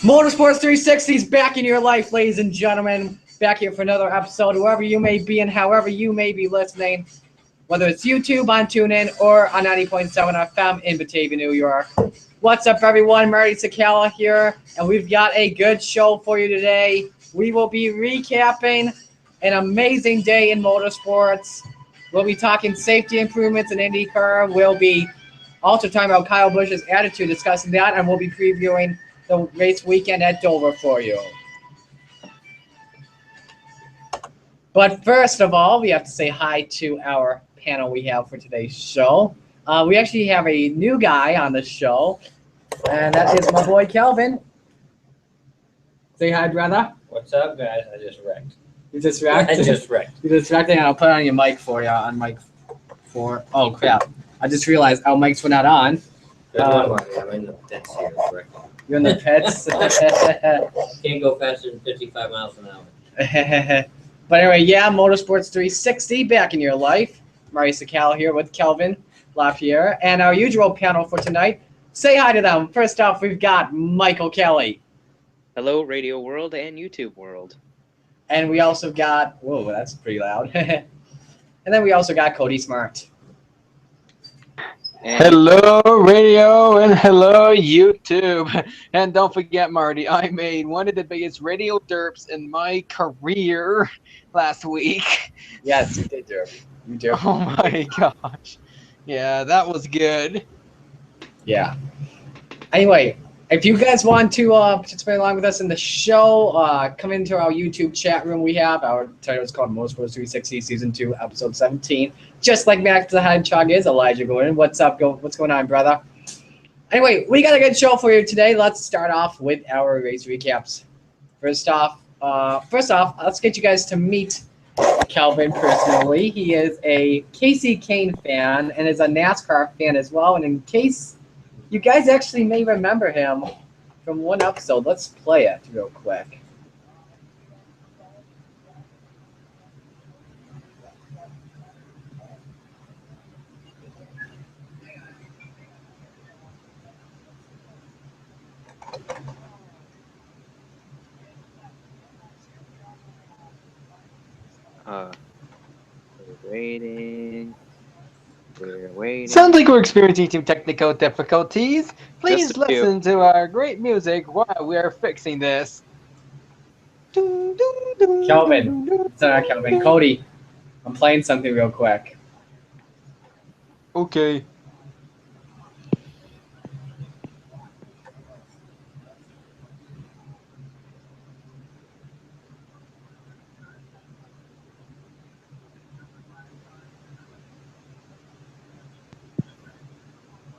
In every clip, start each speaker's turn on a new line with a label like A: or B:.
A: Motorsports 360 is back in your life, ladies and gentlemen. Back here for another episode, wherever you may be and however you may be listening, whether it's YouTube on TuneIn or on 90.7 FM in Batavia, New York. What's up, everyone? Marty Sakala here, and we've got a good show for you today. We will be recapping an amazing day in motorsports. We'll be talking safety improvements in IndyCar. We'll be also talking about Kyle Busch's attitude, discussing that, and we'll be previewing the race weekend at Dover for you. But first of all, we have to say hi to our panel we have for today's show. We actually have a new guy on the show, and that is my boy Kelvin. Say hi, brother.
B: What's up, guys? I just wrecked.
A: You just wrecked?
B: I just wrecked.
A: You just wrecked, and I'll put it on your mic for you, on mic 4. Oh, crap. I just realized our mics were not on.
B: I'm in the pits here.
A: You're in the pits?
B: Can't go faster than 55 miles an hour.
A: But anyway, yeah, Motorsports 360 back in your life. Marty Sakala here with Kelvin LaPierre. And our usual panel for tonight. Say hi to them. First off, we've got Michael Kelly.
C: Hello, Radio World and YouTube World.
A: And we also got, whoa, that's pretty loud. And then we also got Cody Smart.
D: And hello, radio, and hello, YouTube. And don't forget, Marty, I made one of the biggest radio derps in my career last week.
A: Yes, you did, derp. You did.
D: Oh, my gosh. Yeah, that was good.
A: Yeah. Anyway, if you guys want to participate along with us in the show, come into our YouTube chat room. We have our title is called Motorsports 360 Season 2, Episode 17. Just like Max the Hedgehog is, Elijah Gordon. What's up? What's going on, brother? Anyway, we got a good show for you today. Let's start off with our race recaps. First off, let's get you guys to meet Kelvin personally. He is a Casey Kane fan and is a NASCAR fan as well. And in case you guys actually may remember him from one episode, let's play it real quick.
C: We're waiting.
D: Sounds like we're experiencing some technical difficulties. Please
C: Just a few.
D: listen to our great music while we are fixing this.
A: Kelvin. It's not Kelvin. Cody, I'm playing something real quick.
D: Okay.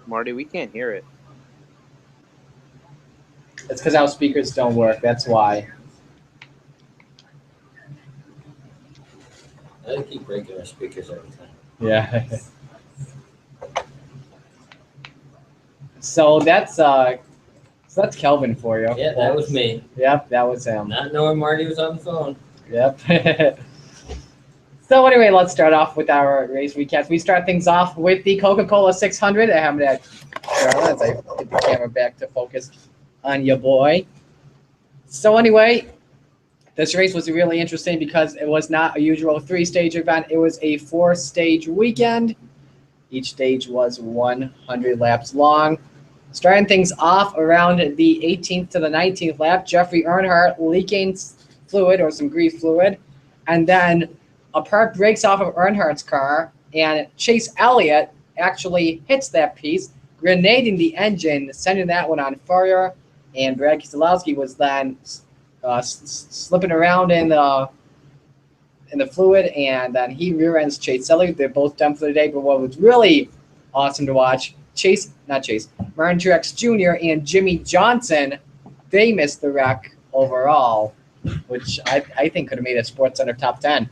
C: Marty, we can't hear it.
A: It's because our speakers don't work. That's why.
B: I keep breaking our speakers every time.
A: Yeah. So that's Kelvin for you.
B: Yeah, that was me.
A: Yep, that was him.
B: Not knowing Marty was on the phone.
A: Yep. So anyway, let's start off with our race recaps. We start things off with the Coca-Cola 600. I have that as I get the camera back to focus on your boy. So anyway, this race was really interesting because it was not a usual 3-stage event. It was a 4-stage weekend. Each stage was 100 laps long. Starting things off around the 18th to the 19th lap, Jeffrey Earnhardt leaking fluid or some grease fluid, and then a part breaks off of Earnhardt's car, and Chase Elliott actually hits that piece, grenading the engine, sending that one on fire. And Brad Keselowski was then slipping around in the fluid, and then he rear ends Chase Elliott. They're both done for the day. But what was really awesome to watch, Martin Truex Jr. and Jimmy Johnson, they missed the wreck overall, which I think could have made a SportsCenter top 10.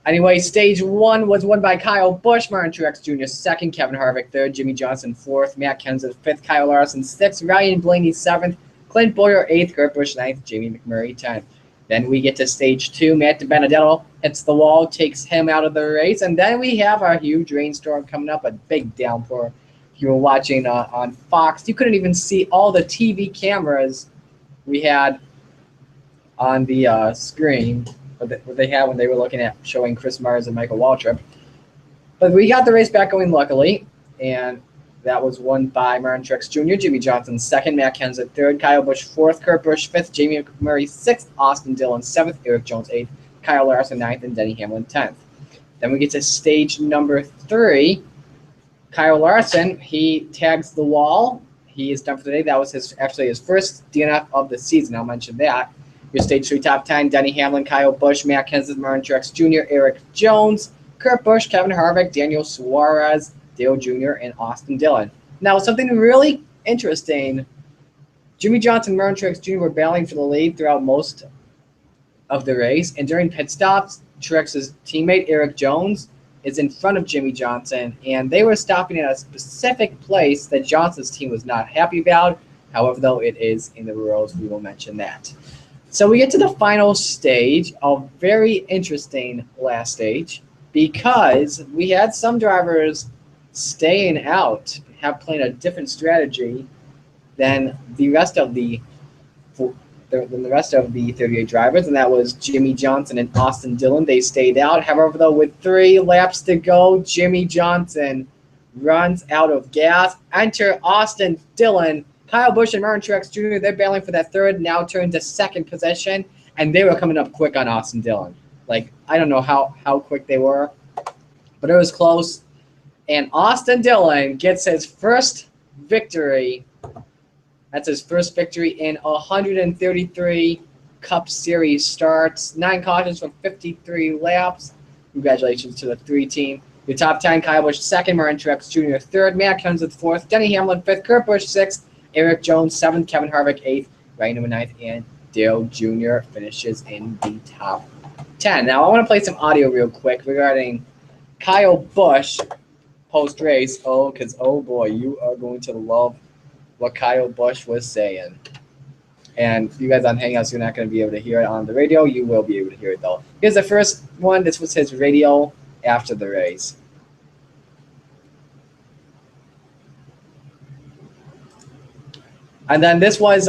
A: Anyway, stage 1 was won by Kyle Busch, Martin Truex Jr. second, Kevin Harvick third, Jimmy Johnson fourth, Matt Kenseth fifth, Kyle Larson sixth, Ryan Blaney seventh, Clint Bowyer eighth, Kurt Busch ninth, Jamie McMurray 10th. Then we get to stage 2. Matt DiBenedetto hits the wall, takes him out of the race, and then we have our huge rainstorm coming up, a big downpour. If you were watching on Fox, you couldn't even see all the TV cameras we had on the screen. What they had when they were looking at showing Chris Myers and Michael Waltrip. But we got the race back going, luckily, and that was won by Martin Truex Jr., Jimmy Johnson second, Matt Kenseth third, Kyle Busch fourth, Kurt Busch fifth, Jamie McMurray sixth, Austin Dillon seventh, Eric Jones eighth, Kyle Larson ninth, and Denny Hamlin 10th. Then we get to stage number 3. Kyle Larson, he tags the wall. He is done for the day. That was actually his first DNF of the season. I'll mention that. Your stage 3 top 10, Denny Hamlin, Kyle Busch, Matt Kenseth, Martin Truex Jr., Eric Jones, Kurt Busch, Kevin Harvick, Daniel Suarez, Dale Jr., and Austin Dillon. Now, something really interesting, Jimmy Johnson and Martin Truex Jr. were battling for the lead throughout most of the race, and during pit stops, Truex's teammate, Eric Jones, is in front of Jimmy Johnson, and they were stopping at a specific place that Johnson's team was not happy about. However, though, it is in the rules. We will mention that. So we get to the final stage, a very interesting last stage, because we had some drivers staying out, have played a different strategy than the rest of the 38 drivers, and that was Jimmy Johnson and Austin Dillon. They stayed out. However, though, with 3 laps to go, Jimmy Johnson runs out of gas. Enter Austin Dillon. Kyle Busch and Martin Truex Jr., they're battling for that third, now turned to second position, and they were coming up quick on Austin Dillon. Like, I don't know how quick they were, but it was close. And Austin Dillon gets his first victory. That's his first victory in 133 Cup Series starts. 9 cautions for 53 laps. Congratulations to the 3 team. Your top 10, Kyle Busch second, Martin Truex Jr. third, Matt Kenseth fourth, Denny Hamlin fifth, Kurt Busch sixth, Eric Jones 7th, Kevin Harvick 8th, Ryan Newman 9th, and Dale Jr. finishes in the top 10. Now, I want to play some audio real quick regarding Kyle Busch post-race. Because, oh boy, you are going to love what Kyle Busch was saying. And you guys on Hangouts, you're not going to be able to hear it on the radio. You will be able to hear it, though. Here's the first one. This was his radio after the race. And then this was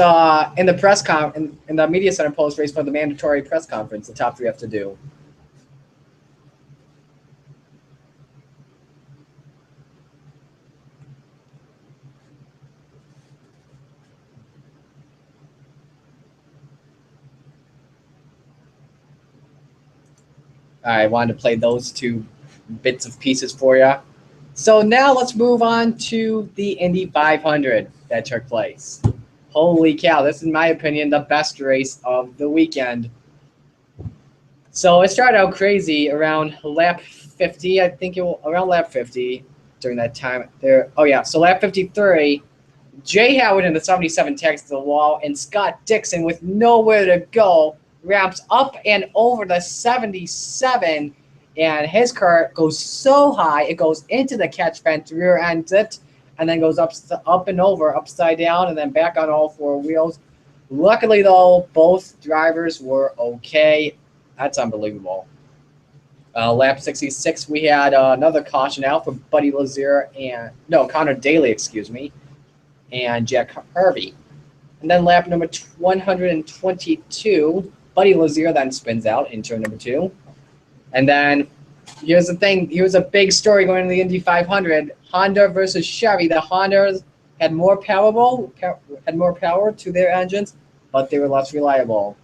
A: in the in the media center post race for the mandatory press conference. The top 3 have to do. I wanted to play those 2 bits of pieces for you. So now let's move on to the Indy 500 that took place. Holy cow, this is, in my opinion, the best race of the weekend. So it started out crazy around lap 50, I think around lap 50 during that time. So lap 53, Jay Howard in the 77 tags to the wall, and Scott Dixon with nowhere to go ramps up and over the 77, and his car goes so high it goes into the catch fence, rear ends it, and then goes up and over, upside down, and then back on all 4 wheels. Luckily, though, both drivers were okay. That's unbelievable. Lap 66, we had another caution out for Buddy Lazier Connor Daly, and Jack Harvey. And then lap number 122, Buddy Lazier then spins out in turn number 2. And then here's the thing. Here's a big story going into the Indy 500. Honda versus Chevy. The Hondas had more power to their engines, but they were less reliable.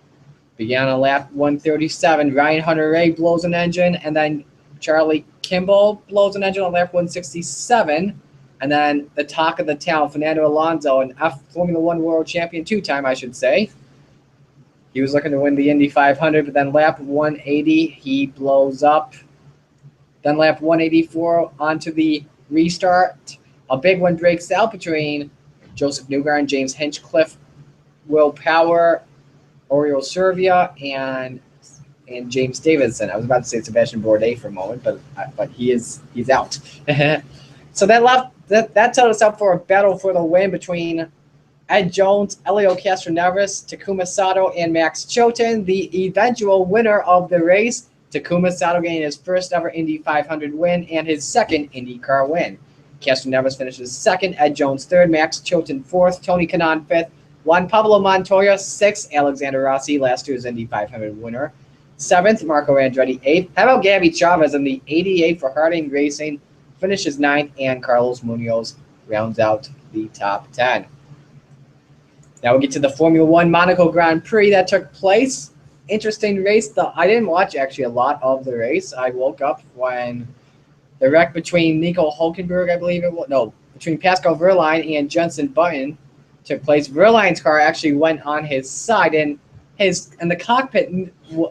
A: Began on lap 137. Ryan Hunter-Reay blows an engine, and then Charlie Kimball blows an engine on lap 167. And then the talk of the town, Fernando Alonso, an Formula One world champion, 2-time, I should say. He was looking to win the Indy 500, but then lap 180, he blows up. Then lap 184 onto the restart. A big one breaks out between Joseph Newgarden, James Hinchcliffe, Will Power, Oriol Servia, and and James Davidson. I was about to say Sebastian Bourdais for a moment, but he's out. So that set us up for a battle for the win between Ed Jones, Elio Castroneves, Takuma Sato, and Max Chilton. The eventual winner of the race, Takuma Sato, getting his first ever Indy 500 win and his second IndyCar win. Castroneves finishes second, Ed Jones third, Max Chilton fourth, Tony Kanaan fifth, Juan Pablo Montoya sixth, Alexander Rossi, last year's Indy 500 winner, seventh, Marco Andretti eighth. How about Gabby Chavez in the 88 for Harding Racing, finishes ninth, and Carlos Munoz rounds out the top 10. Now we get to the Formula One Monaco Grand Prix that took place. Interesting race. I didn't watch actually a lot of the race. I woke up when the wreck between Nico Hulkenberg, I believe it was, no, between Pascal Wehrlein and Jenson Button took place. Wehrlein's car actually went on his side, and the cockpit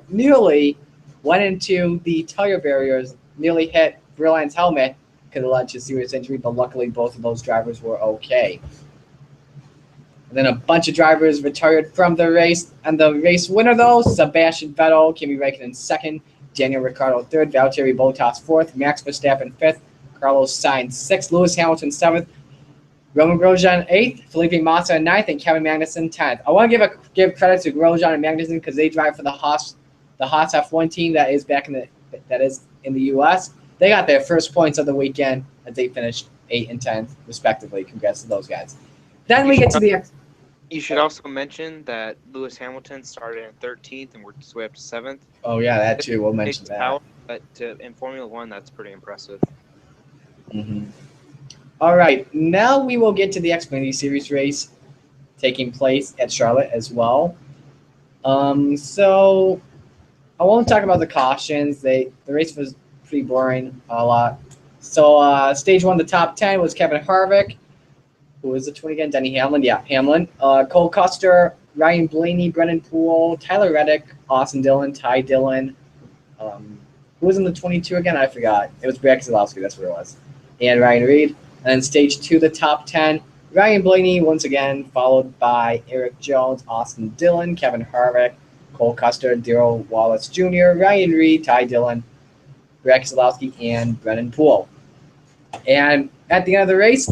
A: nearly went into the tire barriers, nearly hit Wehrlein's helmet, could have led to serious injury, but luckily both of those drivers were okay. And then a bunch of drivers retired from the race. And the race winner, though, Sebastian Vettel, Kimi Räikkönen second, Daniel Ricciardo third, Valtteri Bottas fourth, Max Verstappen fifth, Carlos Sainz sixth, Lewis Hamilton seventh, Roman Grosjean eighth, Felipe Massa ninth, and Kevin Magnussen 10th. I want to give credit to Grosjean and Magnussen because they drive for the Haas F1 team that is in the U.S. They got their first points of the weekend as they finished 8th and 10th, respectively. Congrats to those guys. Then we get to the...
C: You should also mention that Lewis Hamilton started in 13th and worked his way up to 7th.
A: Oh, yeah, that too. We'll mention that.
C: Power, but in Formula One, that's pretty impressive.
A: Mm-hmm. All right, now we will get to the Xfinity Series race taking place at Charlotte as well. So I won't talk about the cautions. The race was pretty boring a lot. So stage one, the top 10 was Kevin Harvick. Who was the twin again? Denny Hamlin. Yeah, Hamlin. Cole Custer, Ryan Blaney, Brennan Poole, Tyler Reddick, Austin Dillon, Ty Dillon. Who was in the 22 again? I forgot. It was Brad Keselowski. That's what it was. And Ryan Reed. And then stage two, the top 10. Ryan Blaney, once again, followed by Eric Jones, Austin Dillon, Kevin Harvick, Cole Custer, Darrell Wallace Jr., Ryan Reed, Ty Dillon, Brad Keselowski, and Brennan Poole. And at the end of the race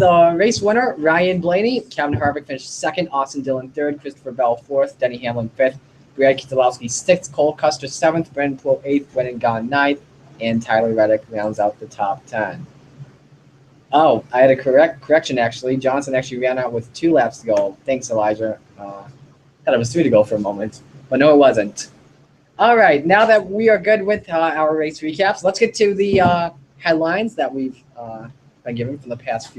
A: winner, Ryan Blaney, Kevin Harvick finished second, Austin Dillon third, Christopher Bell fourth, Denny Hamlin fifth, Brad Keselowski sixth, Cole Custer seventh, Brennan Poole eighth, Brennan Gaughan ninth, and Tyler Reddick rounds out the top 10. Oh, I had a correction actually. Johnson actually ran out with 2 laps to go. Thanks, Elijah. Thought it was 3 to go for a moment, but no, it wasn't. All right, now that we are good with our race recaps, let's get to the headlines that we've been given from the past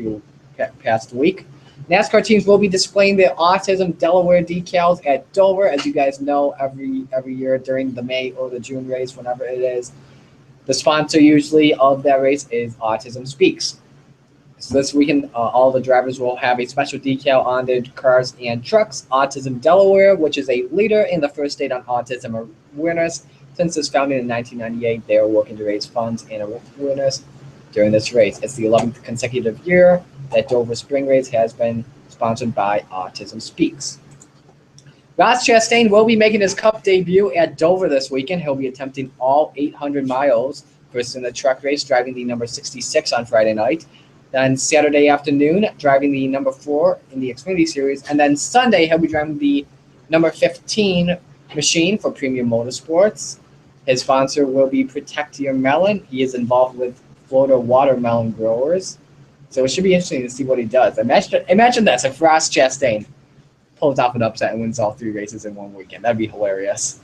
A: week. NASCAR teams will be displaying their Autism Delaware decals at Dover, as you guys know, every year during the May or the June race, whenever it is. The sponsor usually of that race is Autism Speaks. So this weekend, all the drivers will have a special decal on their cars and trucks. Autism Delaware, which is a leader in the first state on autism awareness. Since its founding in 1998, they are working to raise funds and awareness during this race. It's the 11th consecutive year that Dover Spring Race has been sponsored by Autism Speaks. Ross Chastain will be making his Cup debut at Dover this weekend. He'll be attempting all 800 miles, first in the truck race, driving the number 66 on Friday night. Then Saturday afternoon, driving the number 4 in the Xfinity Series. And then Sunday, he'll be driving the number 15 machine for Premium Motorsports. His sponsor will be Protect Your Melon. He is involved with Florida watermelon growers. So it should be interesting to see what he does. Imagine this, if Ross Chastain pulls off an upset and wins all 3 races in one weekend. That'd be hilarious.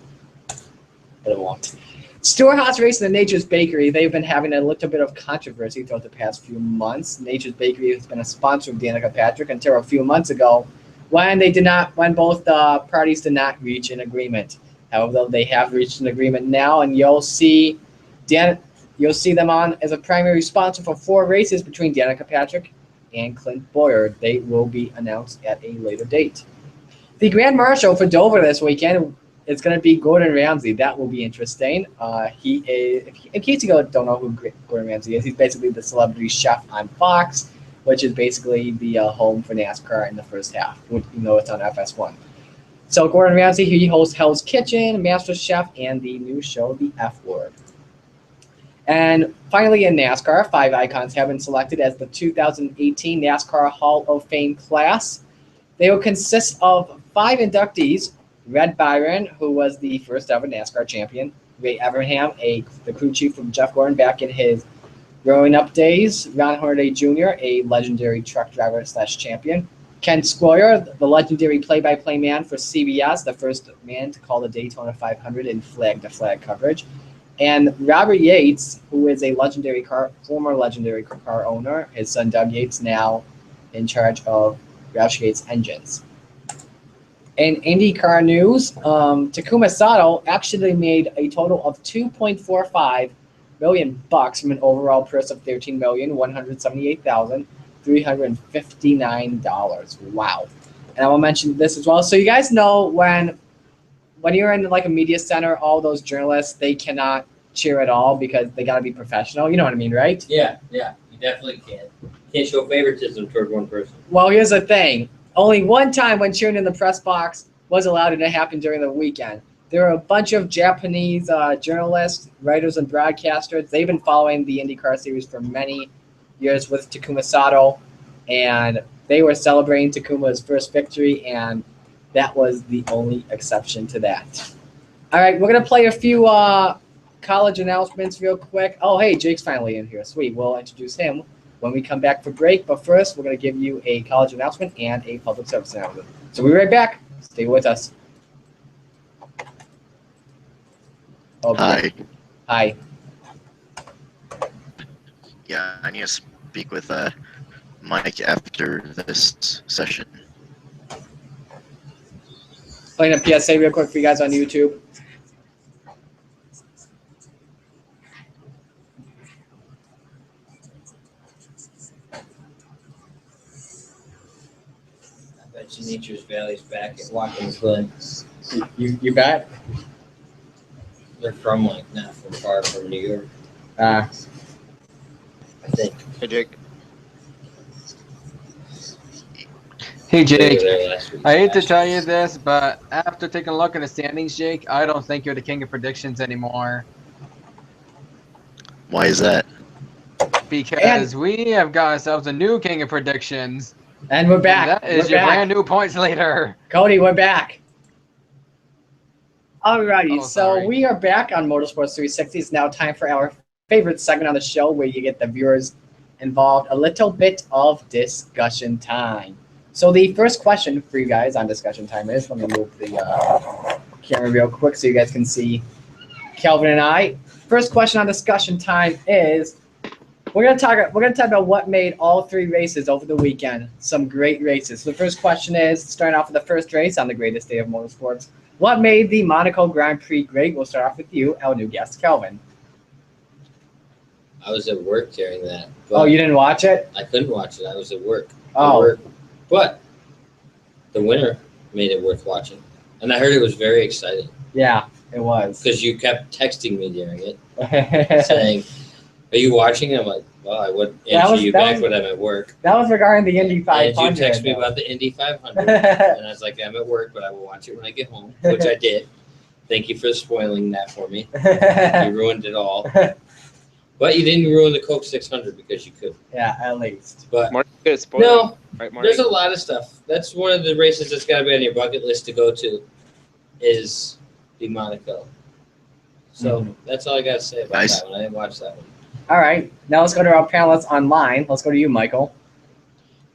A: But it won't. Storehouse Racing and Nature's Bakery, they've been having a little bit of controversy throughout the past few months. Nature's Bakery has been a sponsor of Danica Patrick until a few months ago when both parties did not reach an agreement. However, they have reached an agreement now, and you'll see them on as a primary sponsor for 4 races between Danica Patrick and Clint Boyer. They will be announced at a later date. The Grand Marshal for Dover this weekend is going to be Gordon Ramsay. That will be interesting. He is, in case you don't know who Gordon Ramsay is, he's basically the celebrity chef on Fox, which is basically the home for NASCAR in the first half, even though it's on FS1. So Gordon Ramsay, he hosts Hell's Kitchen, Master Chef, and the new show, The F Word. And finally, in NASCAR, 5 icons have been selected as the 2018 NASCAR Hall of Fame class. They will consist of 5 inductees: Red Byron, who was the first ever NASCAR champion; Ray Evernham, the crew chief from Jeff Gordon back in his growing up days; Ron Hornaday Jr., a legendary truck driver / champion; Ken Squire, the legendary play-by-play man for CBS, the first man to call the Daytona 500 in flag-to-flag coverage; and Robert Yates, who is a former legendary car owner. His son Doug Yates now in charge of Roush Yates engines. In IndyCar news, Takuma Sato actually made a total of $2.45 million from an overall purse of $13,178,359. Wow! And I will mention this as well. So you guys know when you're in like a media center, all those journalists, they cannot cheer at all because they got to be professional. You know what I mean, right?
B: Yeah, you definitely can't. Can't show favoritism toward one person.
A: Well, here's the thing. Only one time when cheering in the press box was allowed, and it happened during the weekend. There were a bunch of Japanese journalists, writers, and broadcasters. They've been following the IndyCar series for many years with Takuma Sato, and they were celebrating Takuma's first victory, and that was the only exception to that. All right, we're going to play a few college announcements real quick. Oh, hey, Jake's finally in here. Sweet. We'll introduce him when we come back for break. But first, we're going to give you a college announcement and a public service announcement. So we'll be right back. Stay with us. Oh,
E: Hi.
A: Hi.
E: Yeah, I need to speak with Mike after this session.
A: Playing a PSA real quick for you guys on YouTube.
B: I bet you Nature's Valley's back at Watkins Glen.
A: You bet?
B: They're from like not from far from New York,
A: Uh,
B: I think.
C: Hey, Jake.
D: Hey,
B: They were
D: Jake.
B: there last week.
D: I hate to tell you this, but after taking a look at the standings, Jake, I don't think you're the king of predictions anymore.
E: Why is that?
D: Because we have got ourselves a new king of predictions.
A: and we're back.
D: And that is
A: We're
D: your
A: back.
D: brand new points leader.
A: Cody, we're back. Alrighty,
D: Oh,
A: so
D: sorry.
A: we are back on Motorsports 360. It's now time for our favorite segment on the show where you get the viewers involved, a little bit of discussion time. So the first question for you guys on discussion time is, let me move the camera real quick so you guys can see Kelvin and I. First question on discussion time is, we're gonna talk about what made all 3 races over the weekend some great races. So the first question is, starting off with the first race on the greatest day of motorsports, what made the Monaco Grand Prix great? We'll start off with you, our new guest, Kelvin.
B: I was at work during that. But
A: Oh, you didn't watch it?
B: I couldn't watch it. I was at work.
A: Oh,
B: But the winner made it worth watching. And I heard it was very exciting
A: yeah, it was.
B: because you kept texting me during it saying, "Are you watching?" And I'm like, "Well, I would answer you back when I'm at work."
A: That was regarding the Indy 500.
B: And you text me about the Indy 500. And I was like, "I'm at work, but I will watch it when I get home," which I did. Thank you for spoiling that for me. You ruined it all. But you didn't ruin the Coke 600 because you could.
A: Yeah, at least.
B: But
C: Marty, good spoiler.
B: no,
C: Right, Marty?
B: there's a lot of stuff. That's one of the races that's got to be on your bucket list to go to, is the Monaco. So that's all I got to say about
E: Nice.
B: that one. I didn't watch that one.
A: All right, now let's go to our panelists online. Let's go to you, Michael.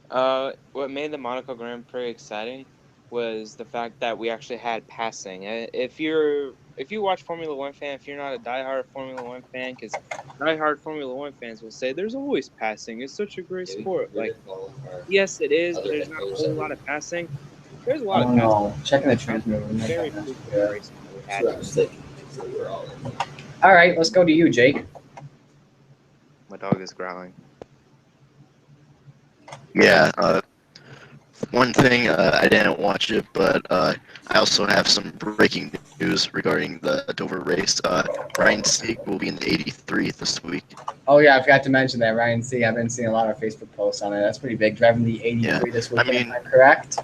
C: What made the Monaco Grand Prix exciting was the fact that we actually had passing. If you watch Formula One fan, if you're not a diehard Formula One fan, because diehard Formula One fans will say there's always passing. It's such a great sport. Like, yes, it is, but there's not a whole lot of passing. There's a lot of passing.
A: No, checking the transmitter.
C: Very frequent racing that we
B: That's
C: had.
B: what I was thinking. So we're all in.
A: All right, let's go to you, Jake.
C: My dog is growling.
E: Yeah, one thing, I didn't watch it, but I also have some breaking news regarding the Dover race. Ryan Sieg will be in the 83 this week.
A: Oh yeah, I forgot to mention that. Ryan C. I've been seeing a lot of Facebook posts on it. That's pretty big. Driving the 83 this weekend,
E: I mean-
A: am I correct?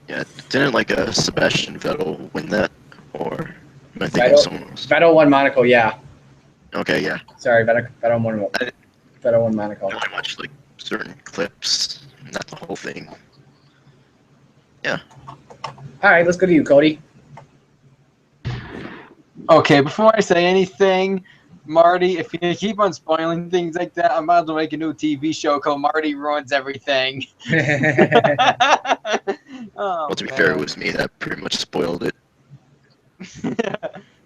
E: Yeah, didn't like Sebastian Vettel win that, or am I thinking of someone else?
A: Vettel won Monaco, yeah.
E: Okay, yeah.
A: Sorry, Vettel won Monaco.
E: I only watched like certain clips, not the whole thing.
A: All right, let's go to you, Cody.
D: Okay, before I say anything, Marty, if you keep on spoiling things like that, I'm about to make a new TV show called Marty Ruins Everything. Oh,
E: Well, to be fair, it
D: man.
E: was me that pretty much spoiled it.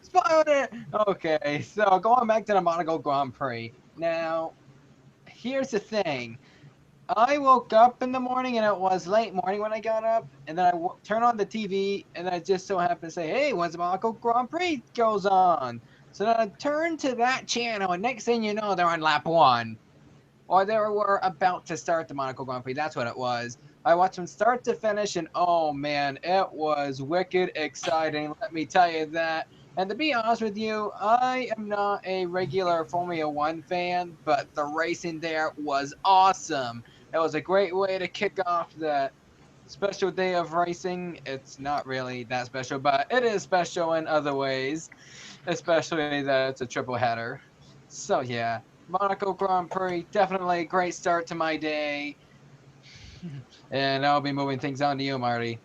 D: Spoiled it! Okay, so going back to the Monaco Grand Prix. Now, here's the thing. I woke up in the morning, and it was late morning when I got up, and then I turned on the TV, and I just so happened to say, hey, when's the Monaco Grand Prix goes on? So then I turned to that channel, and next thing you know, they're on lap 1. Or they were about to start the Monaco Grand Prix. That's what it was. I watched from start to finish, and oh, man, it was wicked exciting. Let me tell you that. And to be honest with you, I am not a regular Formula One fan, but the racing there was awesome. It was a great way to kick off the special day of racing. It's not really that special, but it is special in other ways, especially that it's a triple header. So yeah, Monaco Grand Prix, definitely a great start to my day. And I'll be moving things on to you, Marty.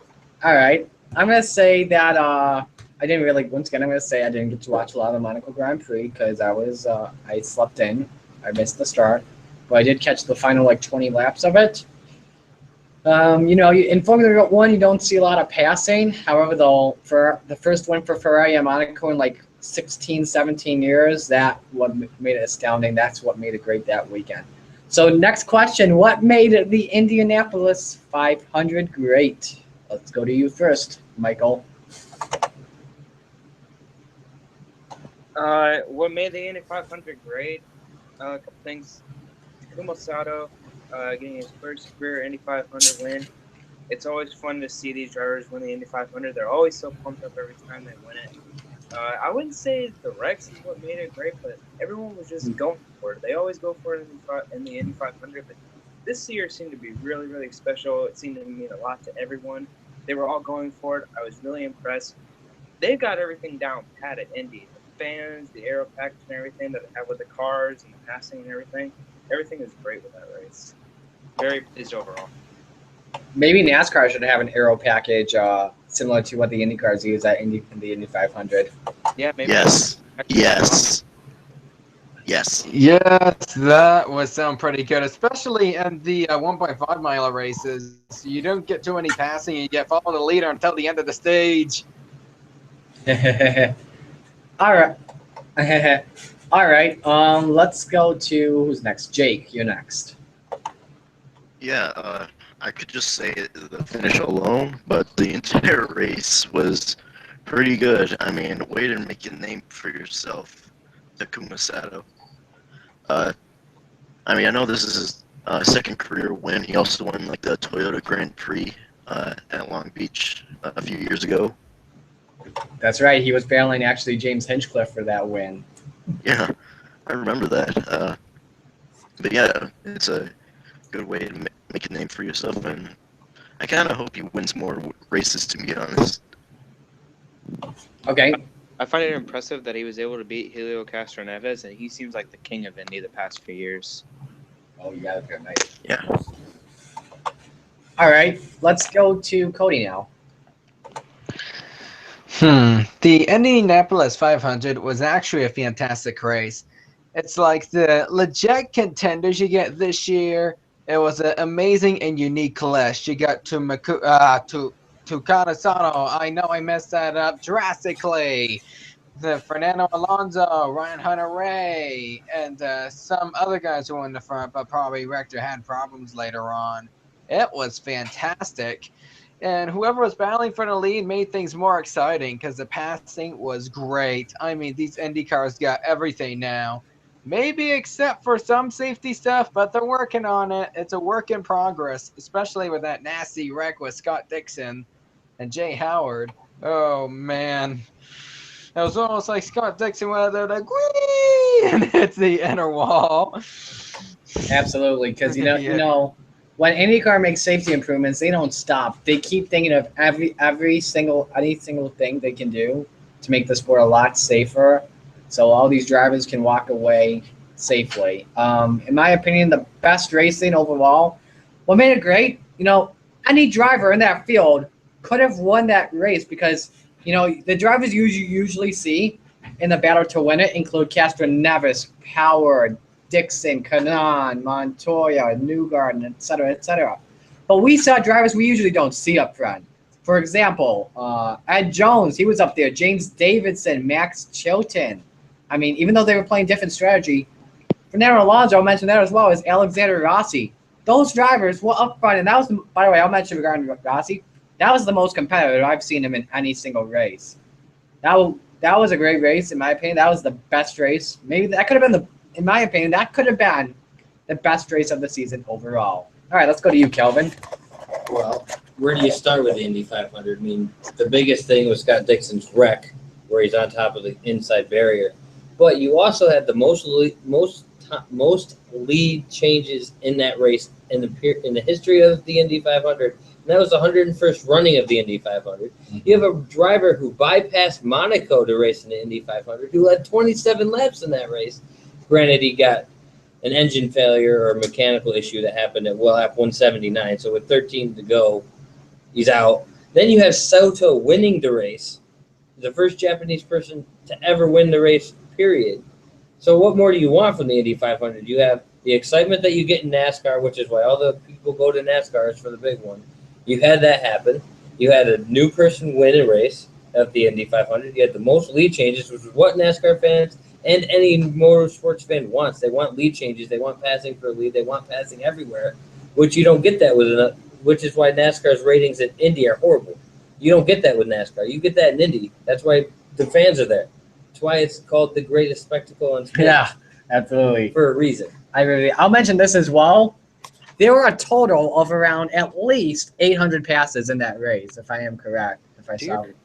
A: All right, I'm gonna say that I didn't really. Once again, I'm gonna say I didn't get to watch a lot of the Monaco Grand Prix because I slept in. I missed the start, but I did catch the final like 20 laps of it. In Formula One, you don't see a lot of passing. However, though, for the first win for Ferrari at Monaco in like 16, 17 years, that what made it astounding. That's what made it great that weekend. So next question, what made the Indianapolis 500 great? Let's go to you first, Michael.
C: What made the Indy 500 great? A couple things. Takuma Sato getting his first career Indy 500 win. It's always fun to see these drivers win the Indy 500. They're always so pumped up every time they win it. I wouldn't say the wrecks is what made it great, but everyone was just going for it. They always go for it in the Indy 500, but this year seemed to be really, really special. It seemed to mean a lot to everyone. They were all going for it. I was really impressed. They've got everything down pat at Indy. The fans, the aero package and everything that they have with the cars and the passing and everything. Everything is great with that race. Very pleased overall.
A: Maybe NASCAR should have an aero package similar to what the IndyCars use in the Indy 500.
C: Yeah, maybe.
E: Yes. Yes. Yes.
D: Yes, that would sound pretty good, especially in the 1.5 mile races. You don't get too many passing, you get following the leader until the end of the stage.
A: All right. All right. Let's go to who's next? Jake, you're next.
E: Yeah, I could just say the finish alone, but the entire race was pretty good. I mean, way to make a name for yourself, Takuma Sato. I mean, I know this is his second career win. He also won like the Toyota Grand Prix at Long Beach a few years ago.
A: That's right. He was battling actually James Hinchcliffe for that win.
E: Yeah, I remember that. But yeah, it's a good way to make a name for yourself, and I kind of hope he wins more races, to be honest.
A: Okay.
C: I find it impressive that he was able to beat Helio Castroneves, and he seems like the king of Indy the past few years.
A: Oh, yeah, that's good. Nice.
E: Yeah.
A: All right. Let's go to Cody now.
D: The Indianapolis 500 was actually a fantastic race. It's like the legit contenders you get this year. It was an amazing and unique list. You got to Kanasano. I know I messed that up drastically. The Fernando Alonso, Ryan Hunter-Reay, and some other guys who were in the front, but probably wrecked or had problems later on. It was fantastic. And whoever was battling for the lead made things more exciting because the passing was great. I mean, these Indy cars got everything now. Maybe except for some safety stuff, but they're working on it. It's a work in progress, especially with that nasty wreck with Scott Dixon and Jay Howard. Oh, man. It was almost like Scott Dixon where they're like, whee! And it's the inner wall.
A: Absolutely, because
D: Yeah.
A: when IndyCar makes safety improvements, they don't stop. They keep thinking of any single thing they can do to make the sport a lot safer, so all these drivers can walk away safely. In my opinion, the best racing overall, what made it great, any driver in that field could have won that race because the drivers you usually see in the battle to win it include Castro Neves, Howard, Dixon, Kanan, Montoya, Newgarden, etc., etc. But we saw drivers we usually don't see up front. For example, Ed Jones, he was up there. James Davidson, Max Chilton. I mean, even though they were playing different strategy, Fernando Alonso, I'll mention that as well, as Alexander Rossi. Those drivers were up front, and that was, by the way, I'll mention regarding Rossi, that was the most competitive I've seen him in any single race. That was a great race, in my opinion. That was the best race. Maybe that could have been in my opinion, that could have been the best race of the season overall. All right, let's go to you, Kelvin.
B: Well, where do you start with the Indy 500? I mean, the biggest thing was Scott Dixon's wreck, where he's on top of the inside barrier. But you also had the most lead changes in that race in the history of the Indy 500. And that was the 101st running of the Indy 500. You have a driver who bypassed Monaco to race in the Indy 500, who had 27 laps in that race. Granted, he got an engine failure or a mechanical issue that happened at lap 179. So with 13 to go, he's out. Then you have Soto winning the race, the first Japanese person to ever win the race, period. So what more do you want from the Indy 500? You have the excitement that you get in NASCAR, which is why all the people go to NASCAR is for the big one. You had that happen. You had a new person win a race at the Indy 500. You had the most lead changes, which is what NASCAR fans and any motorsports fan wants. They want lead changes. They want passing for a lead. They want passing everywhere, which you don't get that with which is why NASCAR's ratings at Indy are horrible. You don't get that with NASCAR. You get that in Indy. That's why the fans are there. That's why it's called the greatest spectacle on sports.
A: Yeah, absolutely.
B: For a reason.
A: I'll mention this as well. There were a total of around at least 800 passes in that race, if I am correct. If I saw it.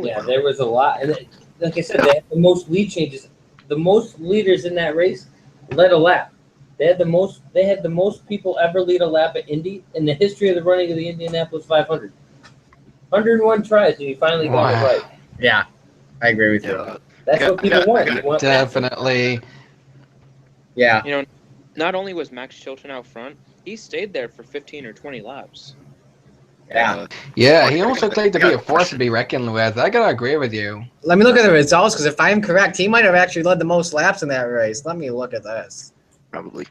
B: Yeah, there was a lot. And like I said, they had the most lead changes. The most leaders in that race led a lap. They had the most people ever lead a lap at Indy in the history of the running of the Indianapolis 500. 101 tries, and you finally got it right.
A: Yeah, I agree with you.
B: That's what people want.
D: Definitely.
A: Yeah.
C: Not only was Max Chilton out front, he stayed there for 15 or 20 laps.
A: Yeah.
D: Yeah, he almost looked like to be a force to be reckoned with. I gotta agree with you.
A: Let me look at the results, because if I am correct, he might have actually led the most laps in that race. Let me look at this.
E: Probably.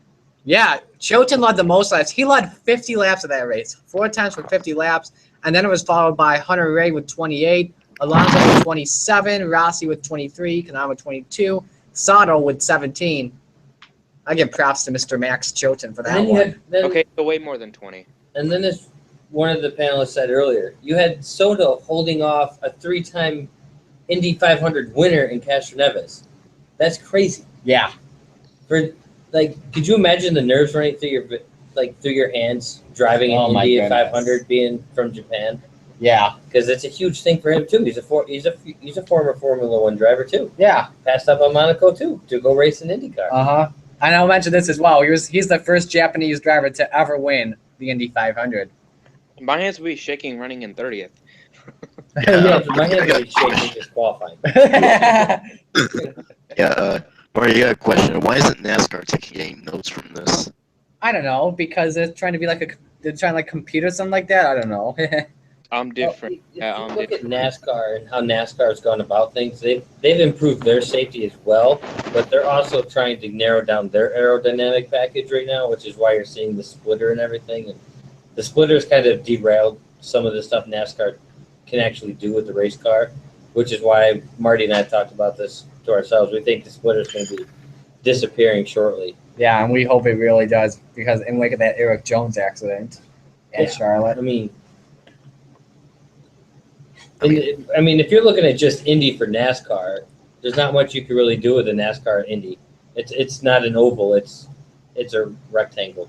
A: Yeah, Chilton led the most laps. He led 50 laps of that race, 4 times for 50 laps, and then it was followed by Hunter Ray with 28, Alonso with 27, Rossi with 23, Kanaan with 22, Sato with 17. I give props to Mr. Max Chilton for that one.
C: Okay, so way more than 20.
B: And then, as one of the panelists said earlier, you had Soto holding off a 3-time Indy 500 winner in Castro Neves. That's crazy.
A: Yeah.
B: Could you imagine the nerves running through your hands driving an Indy 500 being from Japan?
A: Yeah.
B: Because it's a huge thing for him too. He's a former Formula One driver too.
A: Yeah.
B: Passed up on Monaco too to go race in IndyCar.
A: And I'll mention this as well. He's the first Japanese driver to ever win the Indy 500.
C: My hands will be shaking running in 30th.
B: My hands will be shaking just qualifying.
E: Yeah, Mario, you got a question. Why isn't NASCAR taking any notes from this?
A: I don't know, because they're trying to be they're trying to compete or something like that. I don't know.
C: I'm different.
B: Well, if you look at NASCAR and how NASCAR has gone about things, they've improved their safety as well, but they're also trying to narrow down their aerodynamic package right now, which is why you're seeing the splitter and everything. And the splitter's kind of derailed some of the stuff NASCAR can actually do with the race car, which is why Marty and I talked about this to ourselves. We think the splitter's going to be disappearing shortly.
A: Yeah, and we hope it really does, because in wake of that Eric Jones accident at Charlotte.
B: I mean, if you're looking at just Indy for NASCAR, there's not much you can really do with a NASCAR Indy. It's not an oval. It's a rectangle.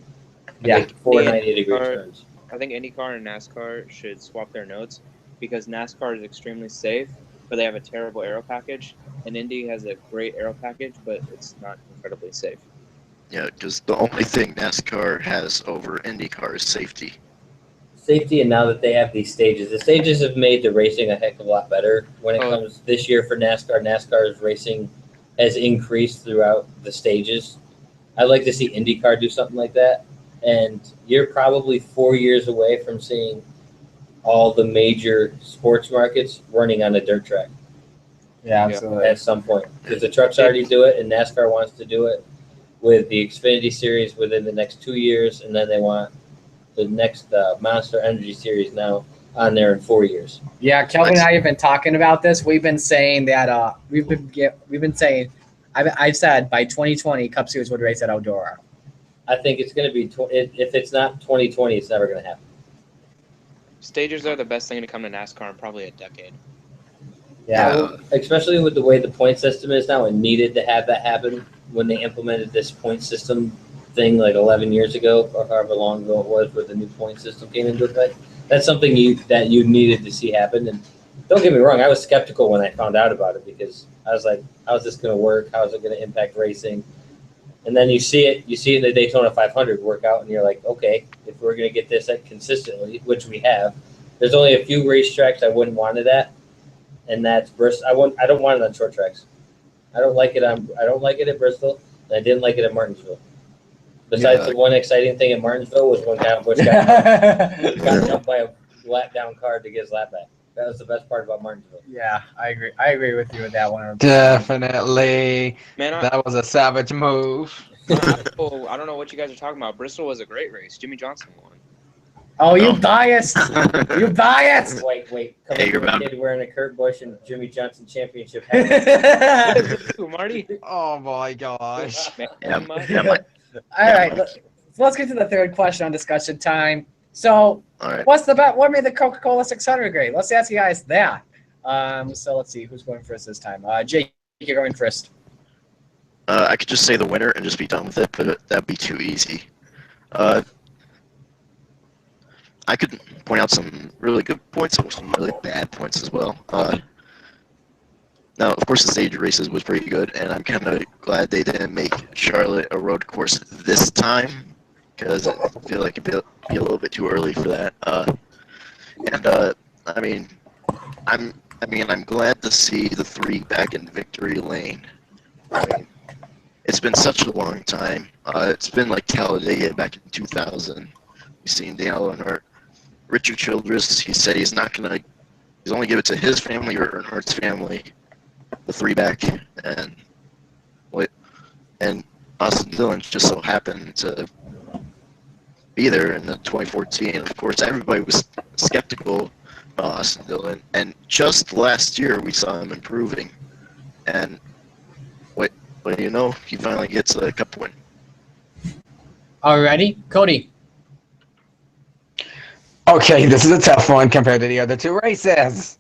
A: Yeah,
B: 490-degree turns.
C: I think IndyCar and NASCAR should swap their notes, because NASCAR is extremely safe, but they have a terrible aero package, and Indy has a great aero package, but it's not incredibly safe.
E: Yeah, because the only thing NASCAR has over IndyCar is safety.
B: Safety, and now that they have these stages, the stages have made the racing a heck of a lot better when it comes this year for NASCAR. NASCAR's racing has increased throughout the stages. I'd like to see IndyCar do something like that. And you're probably 4 years away from seeing all the major sports markets running on a dirt track
A: Yeah,
C: Yeah.
A: absolutely.
B: at some point. Because the trucks already do it, and NASCAR wants to do it with the Xfinity Series within the next 2 years, and then they want the next Monster Energy Series now on there in 4 years.
A: Yeah, Kelvin and I have been talking about this. We've been saying that we've been saying I've said by 2020 Cup Series would race at Eldora.
B: I think it's going to be if it's not 2020, it's never going to happen.
C: Stages are the best thing to come to NASCAR in probably a decade.
A: Yeah.
B: Especially with the way the point system is now, and needed to have that happen when they implemented this point system thing like 11 years ago or however long ago it was, where the new point system came into effect. That's something that you needed to see happen. And don't get me wrong, I was skeptical when I found out about it, because I was like, how is this going to work? How is it going to impact racing? And then you see it in the Daytona 500 workout, and you're like, okay, if we're going to get this consistently, which we have, there's only a few racetracks I wouldn't want it at, and that's Bristol. I don't want it on short tracks. I don't like it at Bristol, and I didn't like it at Martinsville. Besides, the one exciting thing in Martinsville was when Kyle Busch got jumped by a lap down car to get his lap back. That was the best part about Martinsville.
A: Yeah, I agree. I agree with you with that one.
D: Definitely.
C: Man,
D: That was a savage move.
C: I don't know what you guys are talking about. Bristol was a great race. Jimmy Johnson won.
A: Oh, you
E: No.
A: biased! You biased!
B: Wait.
E: Hey, you're
B: Coming from a
E: about-
B: kid wearing a Kurt Busch and Jimmy Johnson championship hat.
A: All
C: Ooh, Marty.
D: Oh my gosh.
C: Man,
E: Yeah,
C: Mike.
E: yeah, Mike.
A: right, so let's get to the third question on discussion time. So,
E: All right.
A: what made the Coca-Cola 600 great? Let's ask you guys that. So let's see who's going first this time. Jake, you're going first.
E: I could just say the winner and just be done with it, but that'd be too easy. I could point out some really good points and some really bad points as well. Now, of course, the stage races was pretty good, and I'm kind of glad they didn't make Charlotte a road course this time, because I feel like it'd be a little bit too early for that. I'm glad to see the three back in victory lane. I mean, it's been such a long time. It's been like Talladega back in 2000. We've seen Dale Earnhardt. Richard Childress, he said he's only give it to his family or Earnhardt's family, the three back, and Austin Dillon just so happened to be there in the 2014. Of course, everybody was skeptical about Austin Dillon, and just last year we saw him improving, and he finally gets a cup win.
A: Alrighty, Cody.
D: Okay, this is a tough one compared to the other two races.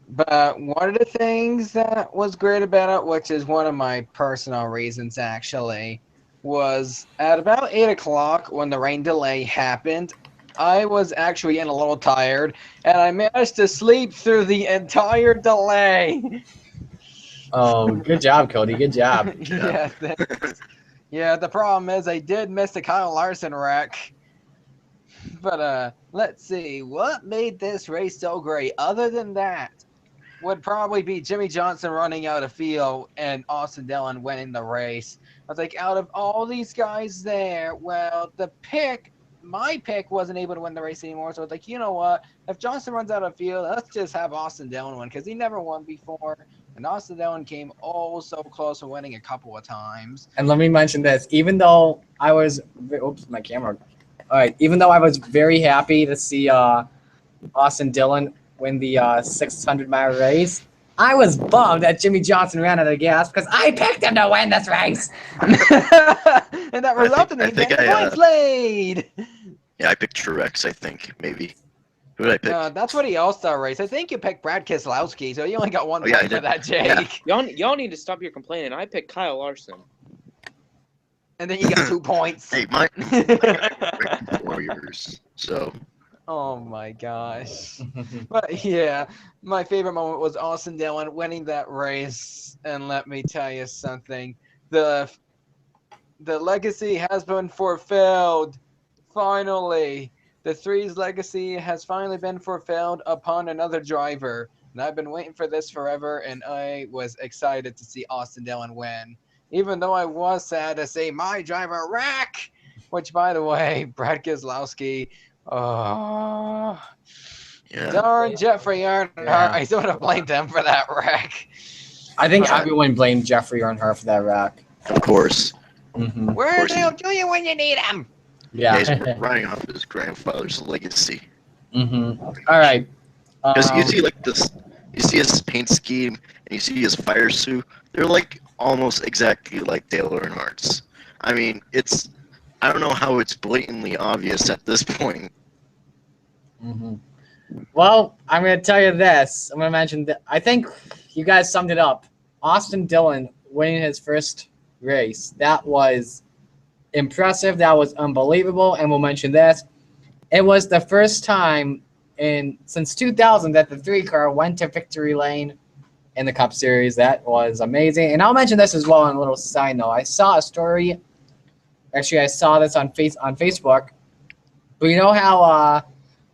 D: But one of the things that was great about it, which is one of my personal reasons actually, was at about 8 o'clock when the rain delay happened, I was actually getting a little tired, and I managed to sleep through the entire delay.
A: Oh, good job, Cody. Good job.
D: Yeah, thanks. Yeah, the problem is I did miss the Kyle Larson wreck. But let's see, what made this race so great other than that would probably be Jimmy Johnson running out of field and Austin Dillon winning the race. I was like, out of all these guys there, well, my pick wasn't able to win the race anymore. So I was like, you know what? If Johnson runs out of field, let's just have Austin Dillon win, because he never won before. And Austin Dillon came so close to winning a couple of times.
A: And let me mention this. Even though I was my camera. All right, even though I was very happy to see Austin Dillon win the 600-mile race, I was bummed that Jimmy Johnson ran out of gas because I picked him to win this race.
D: And that resulted in getting the points laid.
E: Yeah, I picked Truex, I think, maybe. Who did I pick?
D: That's what he all-star race. I think you picked Brad Keselowski, so you only got one
E: Oh, yeah,
D: point
E: I
D: for
E: did.
D: that, Jake.
E: Yeah.
C: Y'all need to stop your complaining. I picked Kyle Larson.
D: And then you got 2 points.
E: Hey, my Warriors. So
D: Oh my gosh. But yeah, my favorite moment was Austin Dillon winning that race. And let me tell you something. The the legacy has been fulfilled. Finally, the Three's legacy has finally been fulfilled upon another driver. And I've been waiting for this forever, and I was excited to see Austin Dillon win. Even though I was sad to see my driver wreck, which, by the way, Brad Keselowski, oh,
E: Yeah.
D: darn Jeffrey Earnhardt,
A: Yeah.
D: I sort of blamed him for that wreck.
A: I think
D: But
A: everyone blamed Jeffrey Earnhardt for that wreck.
E: Of course.
A: Mm-hmm.
D: where's
E: course
D: Dale Jr. when you need him?
E: Yeah,
A: Yeah.
E: he's running off his grandfather's legacy.
A: Mm-hmm. All right.
E: Because you see like this, you see his paint scheme and you see his fire suit. They're like almost exactly like Dale Earnhardt's. I mean, I don't know how it's blatantly obvious at this point.
A: Mm-hmm. Well, I'm going to tell you this. I'm going to mention that I think you guys summed it up. Austin Dillon winning his first race. That was impressive. That was unbelievable. And we'll mention this. It was the first time since 2000 that the 3 car went to victory lane in the Cup Series. That was amazing. And I'll mention this as well on a little side note. I saw a story. Actually, I saw this on Facebook. But you know how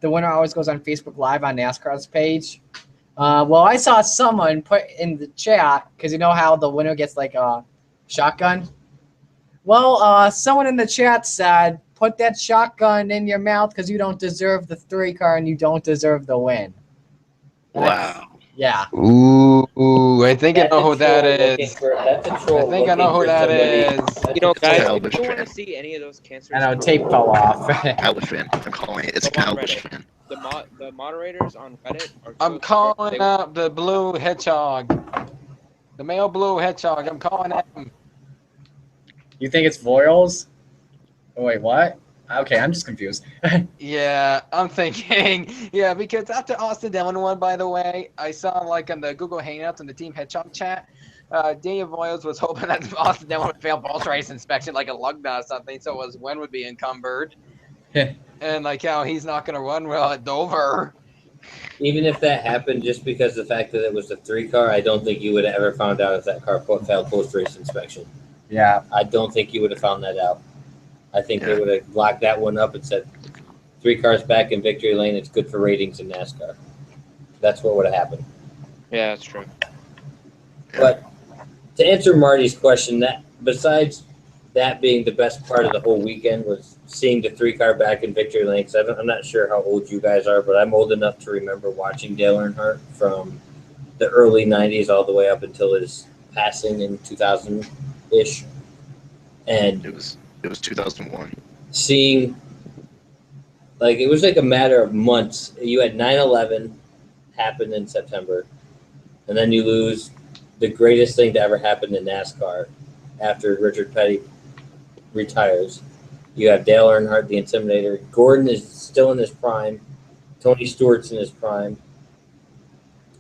A: the winner always goes on Facebook Live on NASCAR's page? Well, I saw someone put in the chat, because you know how the winner gets like a shotgun? Well, someone in the chat said, put that shotgun in your mouth because you don't deserve the 3 car and you don't deserve the win.
E: Wow.
A: Yeah.
D: Ooh, I think I
B: That's
D: know
B: a
D: who that
B: troll looking
D: is.
B: That's a troll
D: I think I know
B: looking
D: who
B: for
D: that
B: somebody-
D: is.
B: that's
C: You know,
B: a
C: guys,
B: troll.
C: if you don't want to
E: fan.
C: see any of those cancerous,
A: I know, tape fell off.
E: Kyle Busch fan. I'm calling it. It's a
C: Go on
E: Kyle Busch
C: Reddit.
E: fan.
C: The moderators on Reddit are.
D: I'm calling up the blue hedgehog. The male blue hedgehog. I'm calling him.
A: You think it's Voiles? Oh, wait, what? Okay, I'm just confused.
D: Yeah, I'm thinking. Yeah, because after Austin Dillon won, by the way, I saw like on the Google Hangouts and the Team Hedgehog chat, Dave Voiles was hoping that Austin Dillon would fail both race inspection like a lug nut or something, so his win would be encumbered. And like how he's not going to run well at Dover.
B: Even if that happened, just because of the fact that it was the 3 car, I don't think you would have ever found out if that car failed post-race inspection.
A: Yeah.
B: I don't think you would have found that out. I think they
E: Yeah.
B: would have locked that one up and said, 3 cars back in victory lane, it's good for ratings in NASCAR. That's what would have happened.
C: Yeah, that's true.
B: But to answer Marty's question, that besides that being the best part of the whole weekend was seeing the 3 car back in victory lane. Because I'm not sure how old you guys are, but I'm old enough to remember watching Dale Earnhardt from the early 90s all the way up until his passing in 2000-ish. And
E: It was 2001.
B: seeing, like, it was like a matter of months. You had 9/11 happen in September, and then you lose the greatest thing to ever happen in NASCAR after Richard Petty retires. You have Dale Earnhardt, the Intimidator. Gordon is still in his prime. Tony Stewart's in his prime.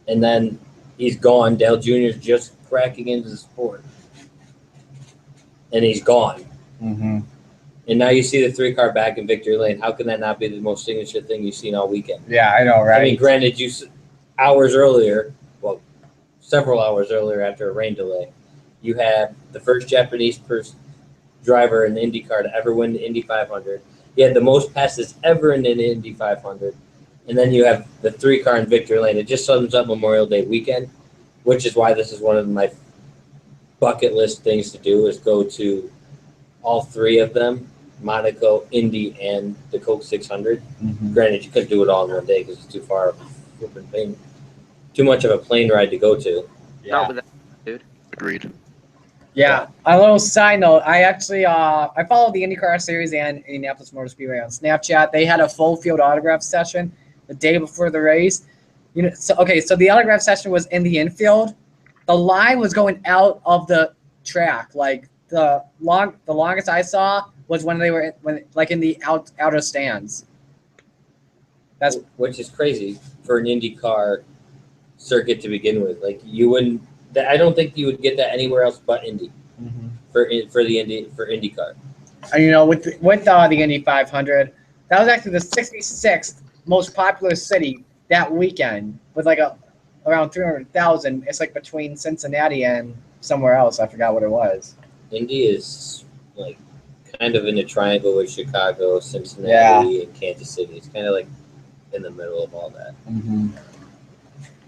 B: And then he's gone. Dale Jr. is just cracking into the sport. And he's gone.
A: Mm-hmm.
B: And now you see the 3 car back in victory lane. How can that not be the most signature thing you've seen all weekend?
A: Yeah, I know, right?
B: I mean, granted, hours earlier, well, several hours earlier after a rain delay, you had the first Japanese driver in the IndyCar to ever win the Indy 500. He had the most passes ever in an Indy 500. And then you have the 3 car in victory lane. It just sums up Memorial Day weekend, which is why this is one of my bucket list things to do is go to all 3 of them, Monaco, Indy, and the Coke 600.
A: Mm-hmm.
B: Granted, you couldn't do it all in one day because it's too far, too much of a plane ride to go to.
C: Not with that.
E: Agreed.
A: Yeah, a little side note. I actually I followed the IndyCar series and Indianapolis Motor Speedway on Snapchat. They had a full field autograph session the day before the race. So the autograph session was in the infield. The line was going out of the track. Like the longest I saw was when they were in the outer stands. That's
B: which is crazy for an IndyCar circuit to begin with. Like you wouldn't. I don't think you would get that anywhere else but Indy for IndyCar.
A: And with the Indy 500, that was actually the 66th most popular city that weekend with like around 300,000. It's like between Cincinnati and somewhere else. I forgot what it was.
B: Indy is like kind of in the triangle with Chicago, Cincinnati, and Kansas City. It's kind of like in the middle of all that.
A: Mm-hmm.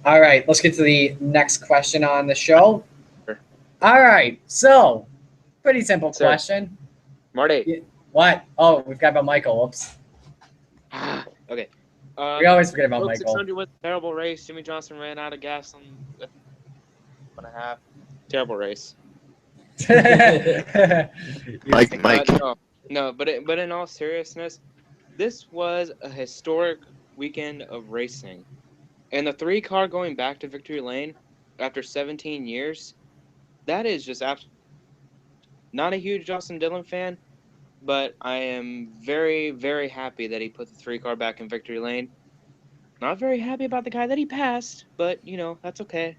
A: All right, let's get to the next question on the show.
C: Sure.
A: All right, so pretty simple
C: Sir.
A: question.
C: Marty.
A: What? Oh, we forgot about Michael. Whoops.
C: Okay.
A: We always forget about
C: Coke
A: Michael.
C: 600 was a terrible race. Jimmy Johnson ran out of gas on 1.5. Terrible race.
E: Mike.
C: No, but in all seriousness, this was a historic weekend of racing, and the 3-car going back to victory lane after 17 years, that is just absolutely. Not a huge Justin Dillon fan, but I am very, very happy that he put the 3-car back in victory lane. Not very happy about the guy that he passed, but that's okay.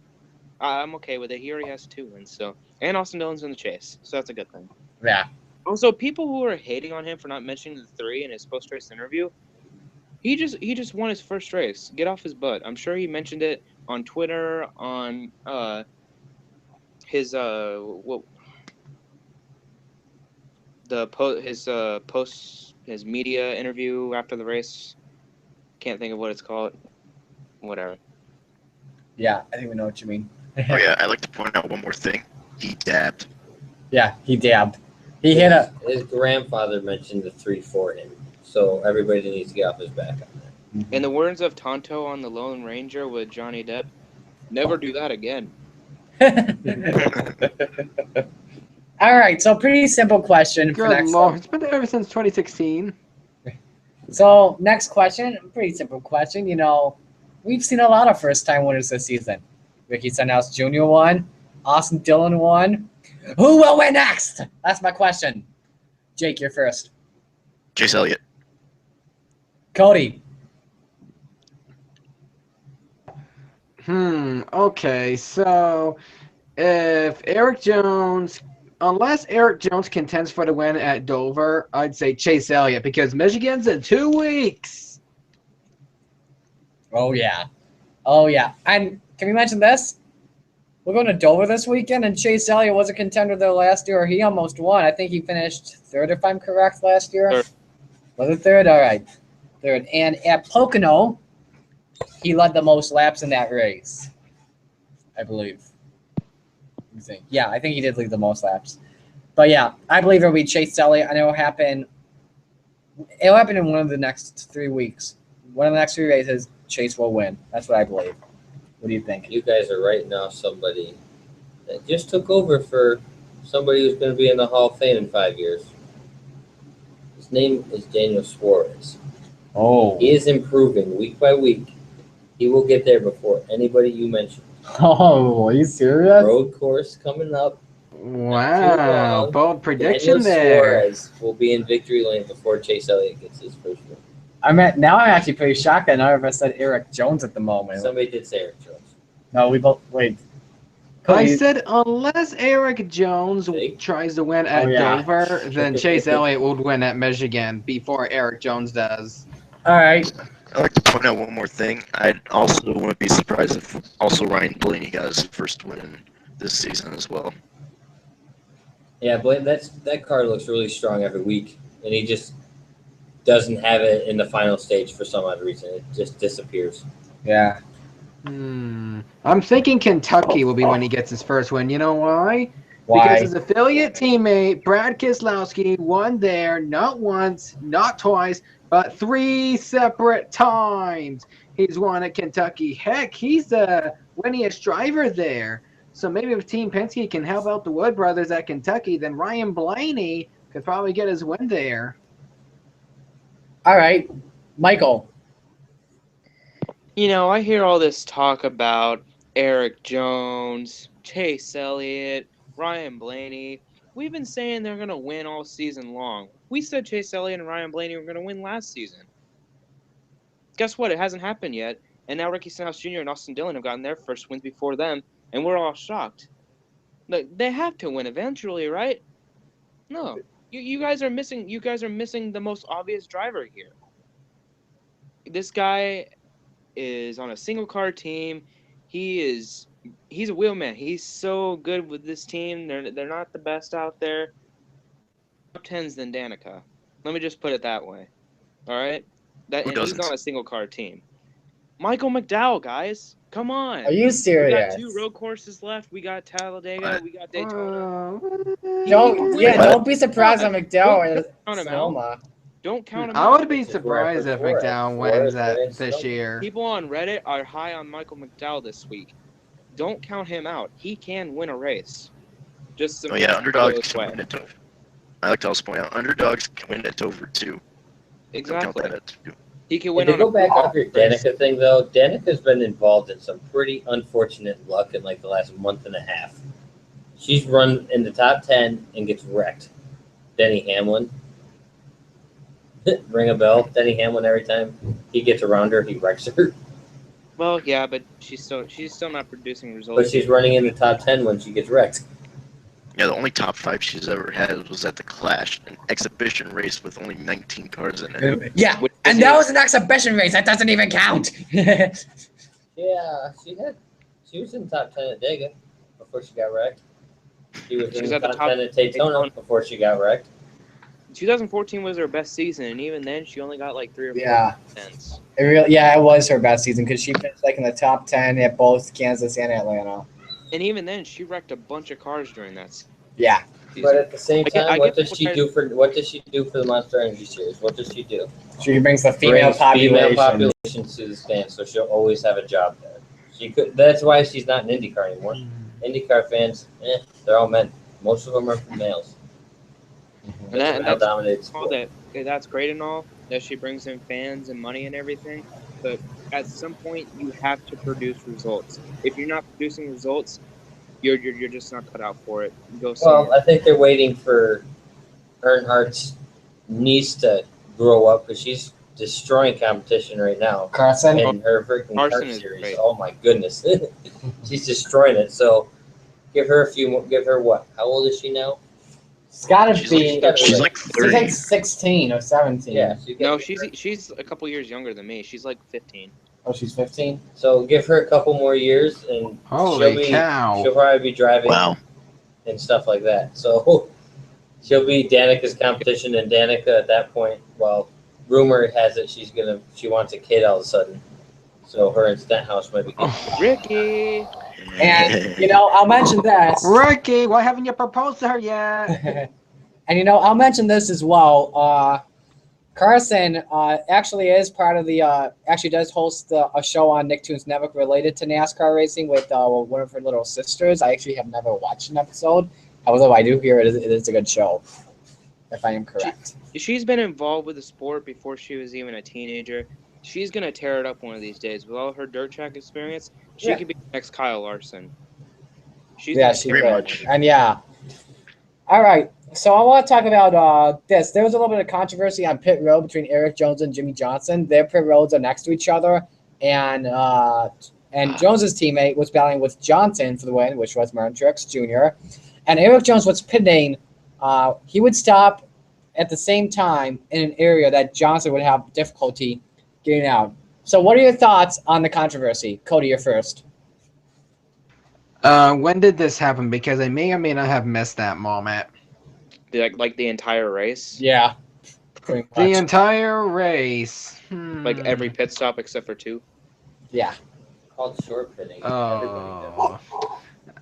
C: I'm okay with it. He already has 2 wins, and Austin Dillon's in the chase, so that's a good thing.
A: Yeah.
C: Also, people who are hating on him for not mentioning the 3 in his post-race interview, he just won his first race. Get off his butt. I'm sure he mentioned it on Twitter, on his his media interview after the race. Can't think of what it's called. Whatever.
A: Yeah, I think we know what you mean.
E: Oh yeah, I'd like to point out one more thing. He dabbed.
A: Yeah, he dabbed. He hit a.
B: His grandfather mentioned the 3 for him, so everybody needs to get off his back on that.
C: In the words of Tonto on the Lone Ranger with Johnny Depp, never do that again.
A: All right, so pretty simple question for
D: Good
A: next
D: lord,
A: one.
D: it's been there ever since 2016.
A: So next question, pretty simple question. We've seen a lot of first-time winners this season. Ricky Stenhouse Jr. won. Austin Dillon won. Who will win next? That's my question. Jake, you're first.
E: Chase Elliott.
A: Cody.
D: Okay, so unless Eric Jones contends for the win at Dover, I'd say Chase Elliott because Michigan's in 2 weeks.
A: Oh, yeah. And can we mention this? We're going to Dover this weekend, and Chase Elliott was a contender there last year. He almost won. I think he finished 3rd, if I'm correct, last year.
C: 3rd.
A: Was it 3rd? All right. 3rd. And at Pocono, he led the most laps in that race, I believe. Yeah, I think he did lead the most laps. But yeah, I believe it'll be Chase Elliott. I know it'll happen in one of the next 3 weeks. One of the next 3 races, Chase will win. That's what I believe. What do you think?
B: You guys are writing off somebody that just took over for somebody who's going to be in the Hall of Fame in 5 years. His name is Daniel Suarez.
A: Oh.
B: He is improving week by week. He will get there before anybody you mentioned.
A: Oh, are you serious?
B: Road course coming up.
D: Wow, bold prediction
B: Daniel
D: there.
B: Suarez will be in victory lane before Chase Elliott gets his first win.
A: Now I'm actually pretty shocked that none of us said Eric Jones at the moment.
B: Somebody did say Eric Jones.
A: No, we both wait.
D: I said unless Eric Jones tries to win at Dover, then Chase Elliott would win at Michigan before Eric Jones does.
A: All right.
E: I'd like to point out one more thing. I also wouldn't be surprised if also Ryan Blaney got his first win this season as well.
B: Yeah, Blaine, that car looks really strong every week, and he just doesn't have it in the final stage for some odd reason. It just disappears.
A: Yeah.
D: I'm thinking Kentucky will be when he gets his first win. You know why?
A: Why?
D: Because his affiliate teammate, Brad Keselowski, won there not once, not twice, but 3 separate times. He's won at Kentucky. Heck, he's the winningest driver there. So maybe if Team Penske can help out the Wood brothers at Kentucky, then Ryan Blaney could probably get his win there.
A: All right. Michael.
C: I hear all this talk about Eric Jones, Chase Elliott, Ryan Blaney. We've been saying they're going to win all season long. We said Chase Elliott and Ryan Blaney were going to win last season. Guess what? It hasn't happened yet. And now Ricky Stenhouse Jr. and Austin Dillon have gotten their first wins before them, and we're all shocked. Look, they have to win eventually, right? No. You guys are missing the most obvious driver here. This guy is on a single car team. He's a wheelman. He's so good with this team. They're not the best out there. tens than Danica. Let me just put it that way. All right?
E: Who
C: And he's
E: doesn't?
C: on a single car team. Michael McDowell, guys. Come on.
A: Are you
C: We got
A: serious?
C: 2 road courses left. We got Talladega. We got Daytona.
A: Don't be surprised on McDowell
C: Don't
A: in
C: count him out.
A: Sonoma.
C: Don't count him
D: I
C: out.
D: would be
B: Which is where I
D: surprised if
B: put
D: McDowell
B: Flores.
D: wins
B: Flores
D: that
B: wins
D: this
B: Sonoma.
D: year.
C: People on Reddit are high on Michael McDowell this week. Don't count him out. He can win a race. Just some
E: underdogs
C: goes
E: can
C: way.
E: win it. I like to also point out underdogs can win at Dover too. Don't count
C: Exactly.
E: that out too.
C: He can
B: And
C: win
B: to
C: on
B: go
C: a
B: back off your
C: race.
B: Danica thing, though, Danica's been involved in some pretty unfortunate luck in like the last month and a half. She's run in the top 10 and gets wrecked. Denny Hamlin. Ring a bell. Denny Hamlin, every time he gets around her, he wrecks her.
C: Well, yeah, but she's still not producing results.
B: But she's running in the top 10 when she gets wrecked.
E: Yeah, the only top 5 she's ever had was at the Clash, an exhibition race with only 19 cars in it.
A: Yeah, and that was an exhibition race. That doesn't even count.
B: Yeah, she was in the top 10 at Dega before she got wrecked. She was in the top 10 at Daytona before she got wrecked.
C: 2014 was her best season, and even then, she only got like 3 or 4
A: Yeah.
C: cents.
A: It was her best season because she finished like in the top 10 at both Kansas and Atlanta.
C: And even then, she wrecked a bunch of cars during that season.
A: Yeah.
B: But at the same time,
C: I
B: what
C: get
B: does she do for the Monster Energy Series? What does she do?
A: She brings the female
B: Female
A: population.
B: population to the stands, so she'll always have a job there. She could. That's why she's not in IndyCar anymore. IndyCar fans, they're all men. Most of them are males.
C: And that's
B: male-dominated
C: all
B: sport.
C: that's great and all that she brings in fans and money and everything, but at some point you have to produce results. If you're not producing results, you're just not cut out for it. Go somewhere.
B: Well, I think they're waiting for Earnhardt's niece to grow up because she's destroying competition right now.
A: Carson.
B: In her freaking
C: Carson
B: kart
C: is
B: series.
C: great.
B: Oh my goodness, she's destroying it. So give her a few more. Give her what? How old is she now?
A: It's gotta
E: She's
A: be.
E: like
A: She's
E: 30.
A: like 16 or 17.
B: Yeah.
C: No, she's a couple years younger than me. She's like 15.
A: Oh, she's 15.
B: So give her a couple more years, and
D: Holy cow.
B: she'll probably be driving
E: Wow.
B: and stuff like that. So she'll be Danica's competition, and Danica at that point, well, rumor has it she wants a kid all of a sudden. So her and Stenhouse might be getting
C: Ricky.
A: And I'll mention this.
D: Ricky, why haven't you proposed to her yet?
A: And I'll mention this as well. Carson actually is part of the actually does host a show on Nicktoons Network related to NASCAR racing with one of her little sisters. I actually have never watched an episode. However, I do hear it is a good show, if I am correct.
C: She's been involved with the sport before she was even a teenager. She's gonna tear it up one of these days. With all her dirt track experience, she could be the next Kyle Larson.
A: She
E: Pretty
A: could.
E: much.
A: And yeah. All right. So I want to talk about this. There was a little bit of controversy on pit road between Eric Jones and Jimmy Johnson. Their pit roads are next to each other, and Jones's teammate was battling with Johnson for the win, which was Monstrous Jr. And Eric Jones was pitting. He would stop at the same time in an area that Johnson would have difficulty getting out. So what are your thoughts on the controversy? Cody, you're first.
D: When did this happen? Because I may or may not have missed that moment.
C: Like the entire race.
A: Yeah. Pretty much.
D: The entire race.
C: Like every pit stop except for 2.
A: Yeah.
B: called short pitting.
D: Oh.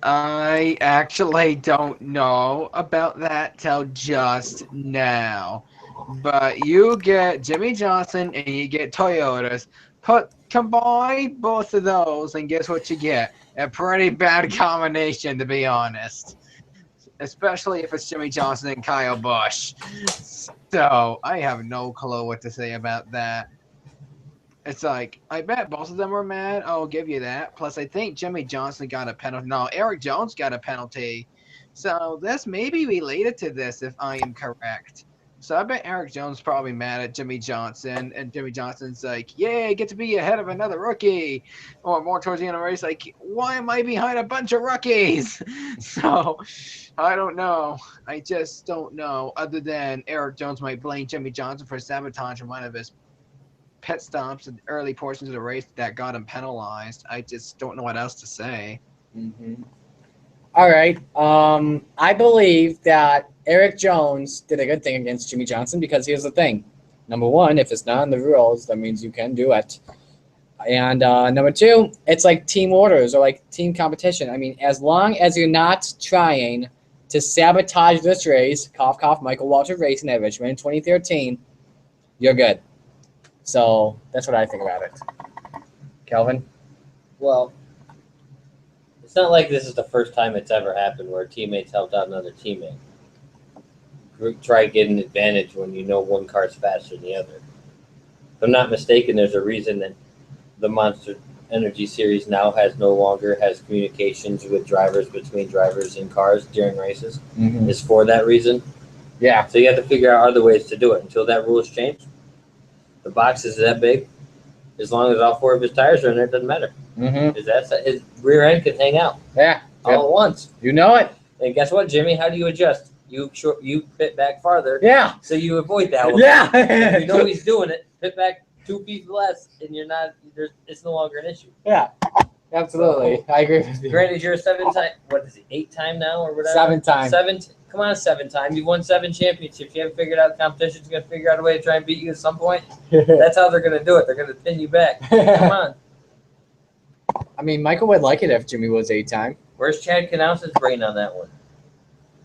D: I actually don't know about that till just now. But you get Jimmy Johnson and you get Toyotas. Combine both of those and guess what you get? A pretty bad combination, to be honest. Especially if it's Jimmy Johnson and Kyle Busch. So I have no clue what to say about that. It's like, I bet both of them were mad. I'll give you that. Plus, I think Jimmy Johnson got a penalty. No, Eric Jones got a penalty. So this may be related to this if I am correct. So I bet Eric Jones is probably mad at Jimmy Johnson. And Jimmy Johnson's like, yay, get to be ahead of another rookie. Or more towards the end of the race, like, why am I behind a bunch of rookies? So I don't know. I just don't know. Other than Eric Jones might blame Jimmy Johnson for sabotaging one of his pit stops in early portions of the race that got him penalized. I just don't know what else to say.
A: Mm-hmm. All right. I believe that Eric Jones did a good thing against Jimmy Johnson because here's the thing. Number one, if it's not in the rules, that means you can do it. And number two, it's like team orders or like team competition. I mean, as long as you're not trying to sabotage this race, cough, cough, Michael Waltrip Racing at Richmond in 2013, you're good. So that's what I think about it. Kelvin?
B: Well, it's not like this is the first time it's ever happened where teammates helped out another teammate. Try to get an advantage when you know one car's faster than the other. If I'm not mistaken, there's a reason that the Monster Energy Series now no longer has communications with drivers between drivers and cars during races.
A: Mm-hmm.
B: It's for that reason.
A: Yeah.
B: So you have to figure out other ways to do it. Until that rule is changed, the box is that big. As long as all four of his tires are in there, it doesn't matter.
A: Mm-hmm.
B: His rear end can hang out
A: Yeah.
B: all at once.
A: You know it.
B: And guess what, Jimmy? How do you adjust? You pit back farther,
A: Yeah.
B: so you avoid that one.
A: Yeah.
B: If you know he's doing it, pit back 2 feet less, and you're not. It's no longer an issue.
A: Yeah. Absolutely. I agree with you.
B: Granted, you're a 7-time. What is he? 8-time now or whatever?
A: 7-time.
B: Come on, 7-time. You've won 7 championships. You haven't figured out the competition's going to figure out a way to try and beat you at some point. That's how they're going to do it. They're going to pin you back. Come on.
A: I mean, Michael would like it if Jimmy was 8-time.
B: Where's Chad Knaus's brain on that one?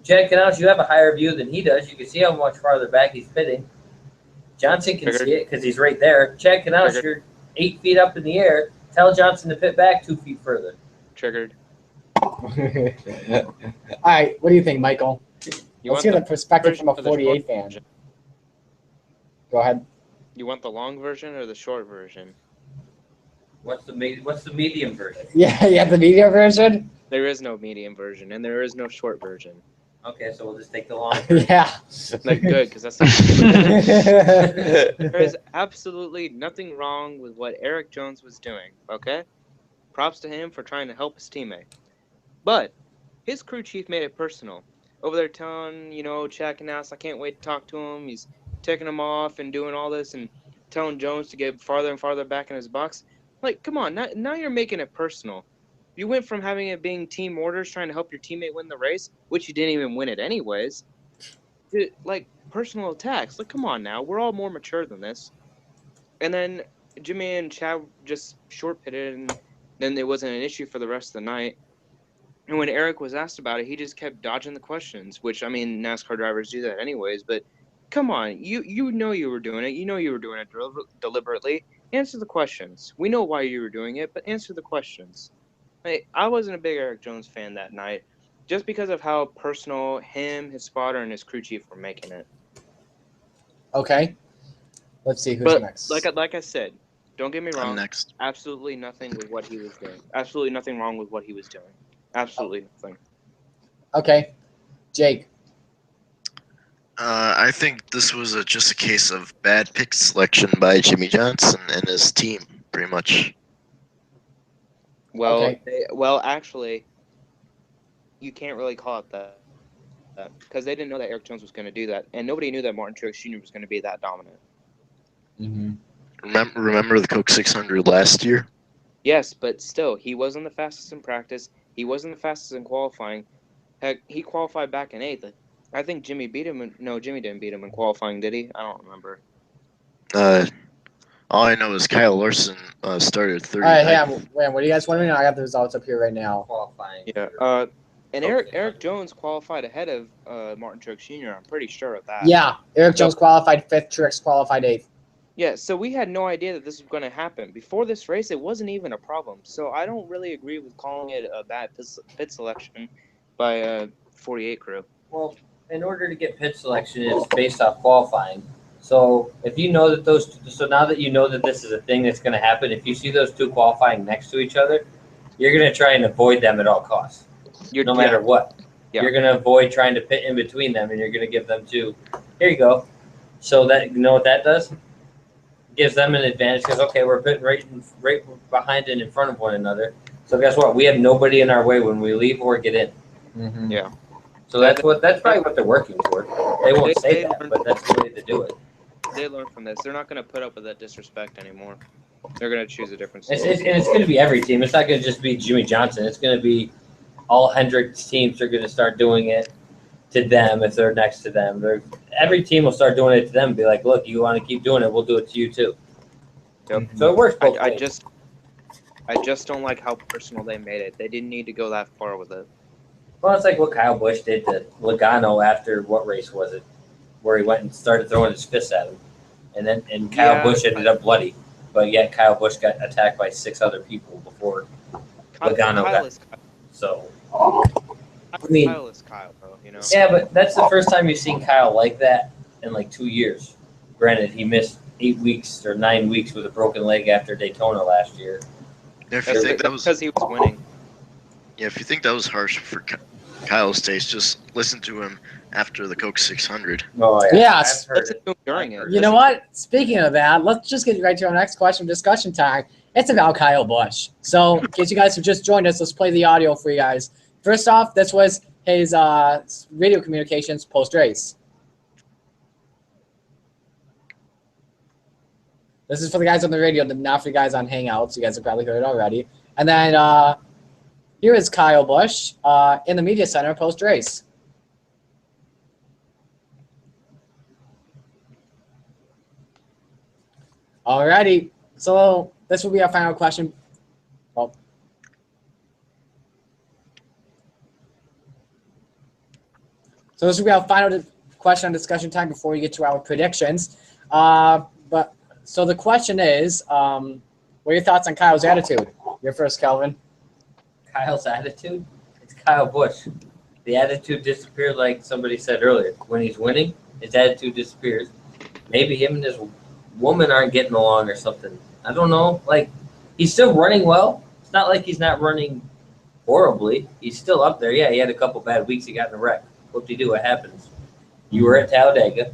B: Chad Knaus, you have a higher view than he does. You can see how much farther back he's pitting. Johnson can see it because he's right there. Chad Knaus, you're 8 feet up in the air. Tell Johnson to pit back 2 feet further.
C: Triggered.
A: All right. What do you think, Michael? Let's hear the perspective from a
C: version or the
A: 48
C: short
A: fan.
C: version?
A: Go ahead.
C: You want the long version or the short version?
B: What's the medium version?
A: Yeah, you have the media version?
C: There is no medium version, and there is no short version.
B: Okay, so we'll just take the long version.
A: Yeah.
C: Like, good, because that's there is absolutely nothing wrong with what Eric Jones was doing, okay? Props to him for trying to help his teammate. But his crew chief made it personal. Over there telling, Chad Knaus, I can't wait to talk to him. He's taking him off and doing all this and telling Jones to get farther and farther back in his box. Like, come on, now you're making it personal. You went from having it being team orders, trying to help your teammate win the race, which you didn't even win it anyways, to, like, personal attacks. Like, come on now. We're all more mature than this. And then Jimmy and Chad just short pitted, and then it wasn't an issue for the rest of the night. And when Eric was asked about it, he just kept dodging the questions, which, I mean, NASCAR drivers do that anyways. But come on, you know you were doing it. You know you were doing it deliberately. Answer the questions. We know why you were doing it, but answer the questions. I wasn't a big Eric Jones fan that night, just because of how personal him, his spotter, and his crew chief were making it.
A: Okay. Let's see who's next.
C: Like I said, don't get me wrong.
E: I'm next.
C: Absolutely nothing with what he was doing. Absolutely nothing wrong with what he was doing. Absolutely nothing.
A: Okay. Jake.
E: I think this was just a case of bad pick selection by Jimmy Johnson and his team, pretty much.
C: Well,
A: Okay.
C: Actually, you can't really call it that because they didn't know that Eric Jones was going to do that, and nobody knew that Martin Truex Jr. was going to be that dominant.
A: Mm-hmm.
E: Remember the Coke 600 last year?
C: Yes, but still, he wasn't the fastest in practice. He wasn't the fastest in qualifying. Heck, he qualified back in 8th. I think Jimmy beat him. No, Jimmy didn't beat him in qualifying, did he? I don't remember.
E: All I know is Kyle Larson started 30.
A: All right, what do you guys want to know? I got the results up here right now.
B: Qualifying.
C: Yeah. And Eric Jones qualified ahead of Martin Truex Jr. I'm pretty sure of that.
A: Yeah, Eric Jones qualified 5th, Truex qualified 8th.
C: Yeah, so we had no idea that this was going to happen. Before this race, it wasn't even a problem. So I don't really agree with calling it a bad pit selection by 48 crew.
B: Well, in order to get pit selection, it's based off qualifying. So if you know that now that you know that this is a thing that's going to happen, if you see those two qualifying next to each other, you're going to try and avoid them at all costs, no matter what.
C: Yeah.
B: You're going to avoid trying to pit in between them, and you're going to give them two. Here you go. So that, you know what that does? Gives them an advantage because, okay, we're pitting right behind and in front of one another. So guess what? We have nobody in our way when we leave or get in.
A: Mm-hmm.
C: Yeah.
B: So that's probably what they're working for. They won't say that, but that's the way to do it.
C: They learn from this. They're not going to put up with that disrespect anymore. They're going to choose a different
B: And
C: style.
B: it's going to be every team. It's not going to just be Jimmy Johnson. It's going to be all Hendrick's teams are going to start doing it. to them if they're next to them. Every team will start doing it to them and be like, look, you want to keep doing it, we'll do it to you too.
C: Yep.
B: So it works both
C: I
B: ways.
C: just don't like how personal they made it. They didn't need to go that far with it.
B: Well, it's like what Kyle Busch did to Logano after what race was it, where he went and started throwing his fists at him, and Kyle Busch ended up bloody, but yet Kyle Busch got attacked by 6 other people before Logano got. So I mean,
C: Kyle is Kyle, though, you know.
B: yeah, but that's the first time you've seen Kyle like that in like 2 years. Granted, he missed 8 weeks or 9 weeks with a broken leg after Daytona last year.
E: If you think that was
C: because he was winning.
E: Yeah, if you think that was harsh for Kyle's taste, just listen to him after the Coke 600.
B: Oh
A: Yes.
B: I've heard
C: Listen
B: it.
C: to him during it.
A: You know what? Speaking of that, let's just get right to our next question, discussion time. It's about Kyle Busch. So, in case you guys have just joined us, let's play the audio for you guys. First off, this was his radio communications post-race. This is for the guys on the radio, not for the guys on Hangouts. You guys have probably heard it already. And then here is Kyle Busch in the media center post-race. Alrighty, so this will be our final question. Well, so this will be our final question on discussion time before we get to our predictions. But so the question is, what are your thoughts on Kyle's attitude? You're first, Kelvin.
B: Kyle's attitude? It's Kyle Busch. The attitude disappeared like somebody said earlier. When he's winning, his attitude disappears. Maybe him and his woman aren't getting along or something. I don't know. Like, he's still running well. It's not like he's not running horribly. He's still up there. Yeah, he had a couple bad weeks. He got in a wreck. Whoop-de-doo, it happens. You were at Talladega.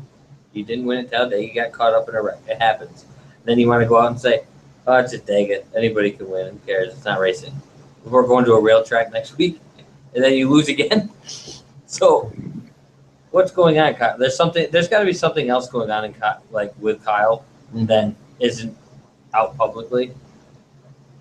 B: You didn't win at Talladega. You got caught up in a wreck. It happens. Then you want to go out and say, oh, it's just Dega. Anybody can win. Who cares? It's not racing. We're going to a rail track next week, and then you lose again. So, what's going on, Kyle? There's got to be something else going on with Kyle that isn't out publicly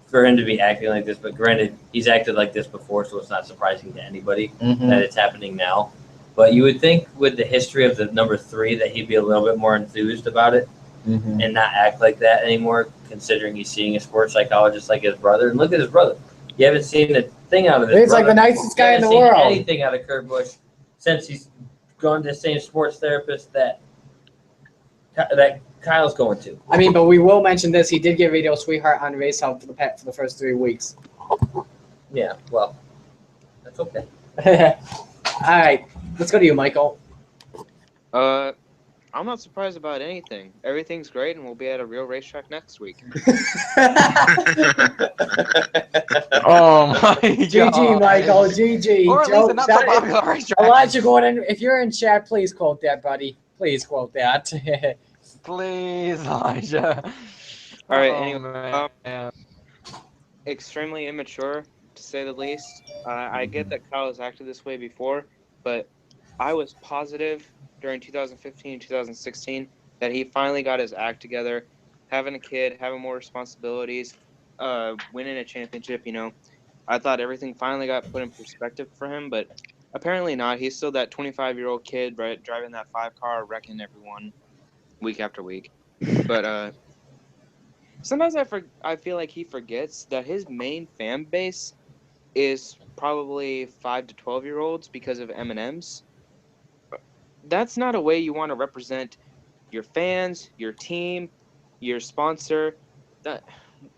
B: for him to be acting like this. But granted, he's acted like this before, so it's not surprising to anybody that it's happening now. But you would think with the history of the number 3 that he'd be a little bit more enthused about it and not act like that anymore, considering he's seeing a sports psychologist like his brother. And look at his brother. You haven't seen a thing out of his
A: He's
B: brother.
A: like the nicest guy in the
B: You haven't
A: world.
B: seen anything out of Kurt Busch since he's gone to the same sports therapist that Kyle's going to.
A: I mean, but we will mention this. He did get Radio Sweetheart on Race Help for the first 3 weeks.
B: Yeah, well, that's okay.
A: All right, let's go to you, Michael.
C: I'm not surprised about anything. Everything's great, and we'll be at a real racetrack next week.
D: Oh my god.
A: GG, Michael. GG.
D: Or at least a not so popular racetrack.
A: Elijah Gordon, if you're in chat, please quote that, buddy. Please quote that.
D: Please, Elijah.
C: All right,
D: Oh,
C: anyway,
D: man.
C: extremely immature, to say the least. I get that Kyle has acted this way before, but I was positive during 2015 and 2016 that he finally got his act together, having a kid, having more responsibilities, winning a championship, you know. I thought everything finally got put in perspective for him, but apparently not. He's still that 25-year-old kid, right, driving that 5-car, wrecking everyone week after week. But sometimes I feel like he forgets that his main fan base is probably 5 to 12-year-olds because of M&Ms. That's not a way you want to represent your fans, your team, your sponsor.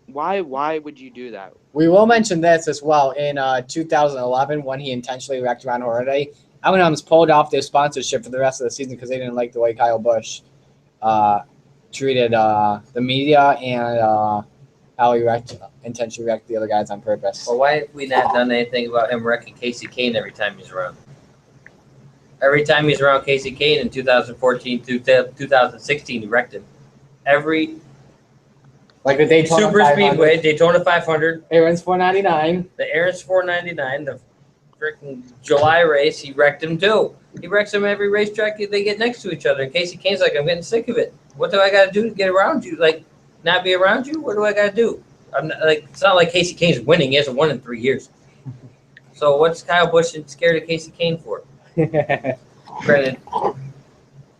C: Why would you do that?
A: We will mention this as well. In 2011, when he intentionally wrecked Ron Horiday, M&M's pulled off their sponsorship for the rest of the season because they didn't like the way Kyle Busch treated the media and how he intentionally wrecked the other guys on purpose.
B: Well, why have we not done anything about him wrecking Casey Kane every time he's around? Every time he's around Casey Kane in 2014 to 2016, he wrecked him.
A: Like the Daytona
B: Super
A: 500,
B: Speedway, Daytona 500,
A: Aaron's 499.
B: the Aaron's 499, the freaking July race, he wrecked him too. He wrecks him every racetrack they get next to each other. And Casey Kane's like, I'm getting sick of it. What do I got to do to get around you? Like, not be around you? What do I got to do? I'm not, like, it's not like Casey Kane's winning. He hasn't won in 3 years. So what's Kyle Busch scared of Casey Kane for? Granted,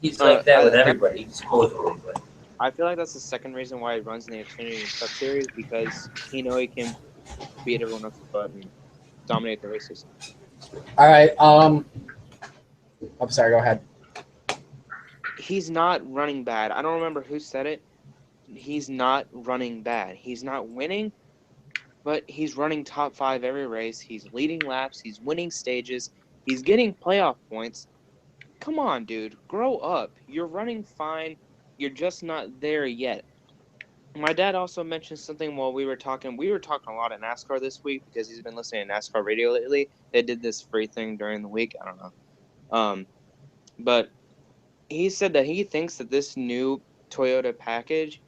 B: he's like that with everybody, supposedly. But
C: I feel like that's the second reason why he runs in the Xfinity and Cup Series, because he know he can beat everyone else's butt and dominate the races.
A: All right. I'm sorry. Go ahead.
C: He's not running bad. I don't remember who said it. He's not running bad. He's not winning, but he's running top 5 every race. He's leading laps. He's winning stages. He's getting playoff points. Come on, dude. Grow up. You're running fine. You're just not there yet. My dad also mentioned something while we were talking. We were talking a lot of NASCAR this week because he's been listening to NASCAR radio lately. They did this free thing during the week. I don't know. But he said that he thinks that this new Toyota package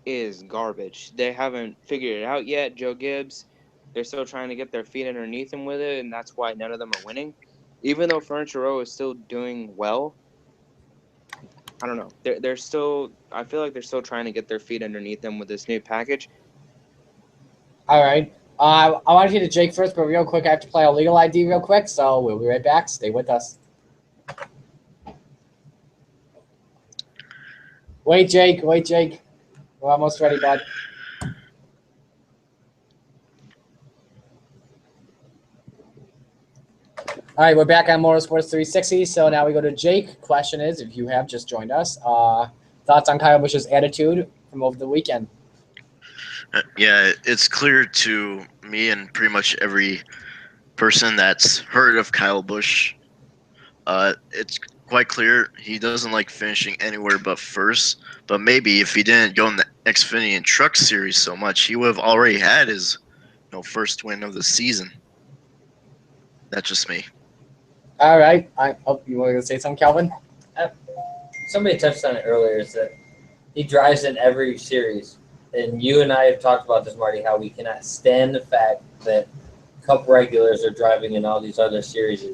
C: is garbage. They haven't figured it out yet. Joe Gibbs, they're still trying to get their feet underneath them with it, and that's why none of them are winning. Even though Furniture Row is still doing well, I don't know. They're still. I feel like they're still trying to get their feet underneath them with this new package.
A: All right. I want to get to Jake first, but real quick, I have to play a legal ID real quick, so we'll be right back. Stay with us. Wait, Jake. We're almost ready, bud. All right, we're back on Motorsports 360. So now we go to Jake. Question is, if you have just joined us, thoughts on Kyle Busch's attitude from over the weekend?
E: Yeah, it's clear to me and pretty much every person that's heard of Kyle Busch. It's quite clear he doesn't like finishing anywhere but first. But maybe if he didn't go in the Xfinity and Truck Series so much, he would have already had his first win of the season. That's just me.
A: All right. You want to say something, Calvin?
B: somebody touched on it earlier. Is that he drives in every series, and you and I have talked about this, Marty. How we cannot stand the fact that Cup regulars are driving in all these other series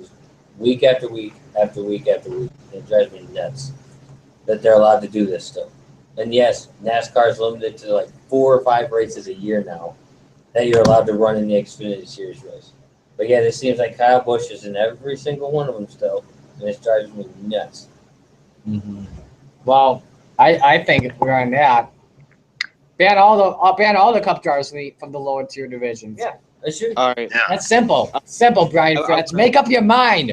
B: week after week after week after week. It drives me nuts that they're allowed to do this still. And yes, NASCAR is limited to like 4 or 5 races a year now that you're allowed to run in the Xfinity Series race. But yeah, it seems like Kyle Busch is in every single one of them still, and it drives me nuts.
A: Mm-hmm. Well, I think if we're on that, ban all the Cup drivers from the lower tier divisions.
B: Yeah, it should.
C: All right.
E: Yeah.
A: That's simple. Simple, Brian Fretz. Make up your mind.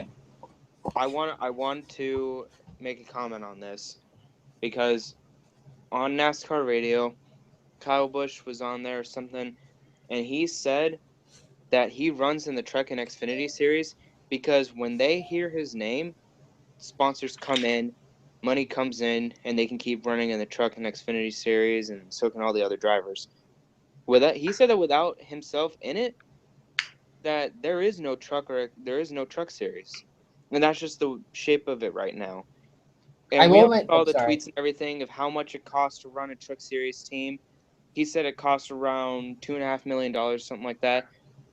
C: I want to make a comment on this because on NASCAR radio, Kyle Busch was on there or something, and he said that he runs in the Truck and Xfinity Series because when they hear his name, sponsors come in, money comes in, and they can keep running in the Truck and Xfinity Series, and so can all the other drivers. He said that without himself in it, that there is no truck series, and that's just the shape of it right now. And we all the tweets and everything of how much it costs to run a truck series team. He said it costs around $2.5 million, something like that.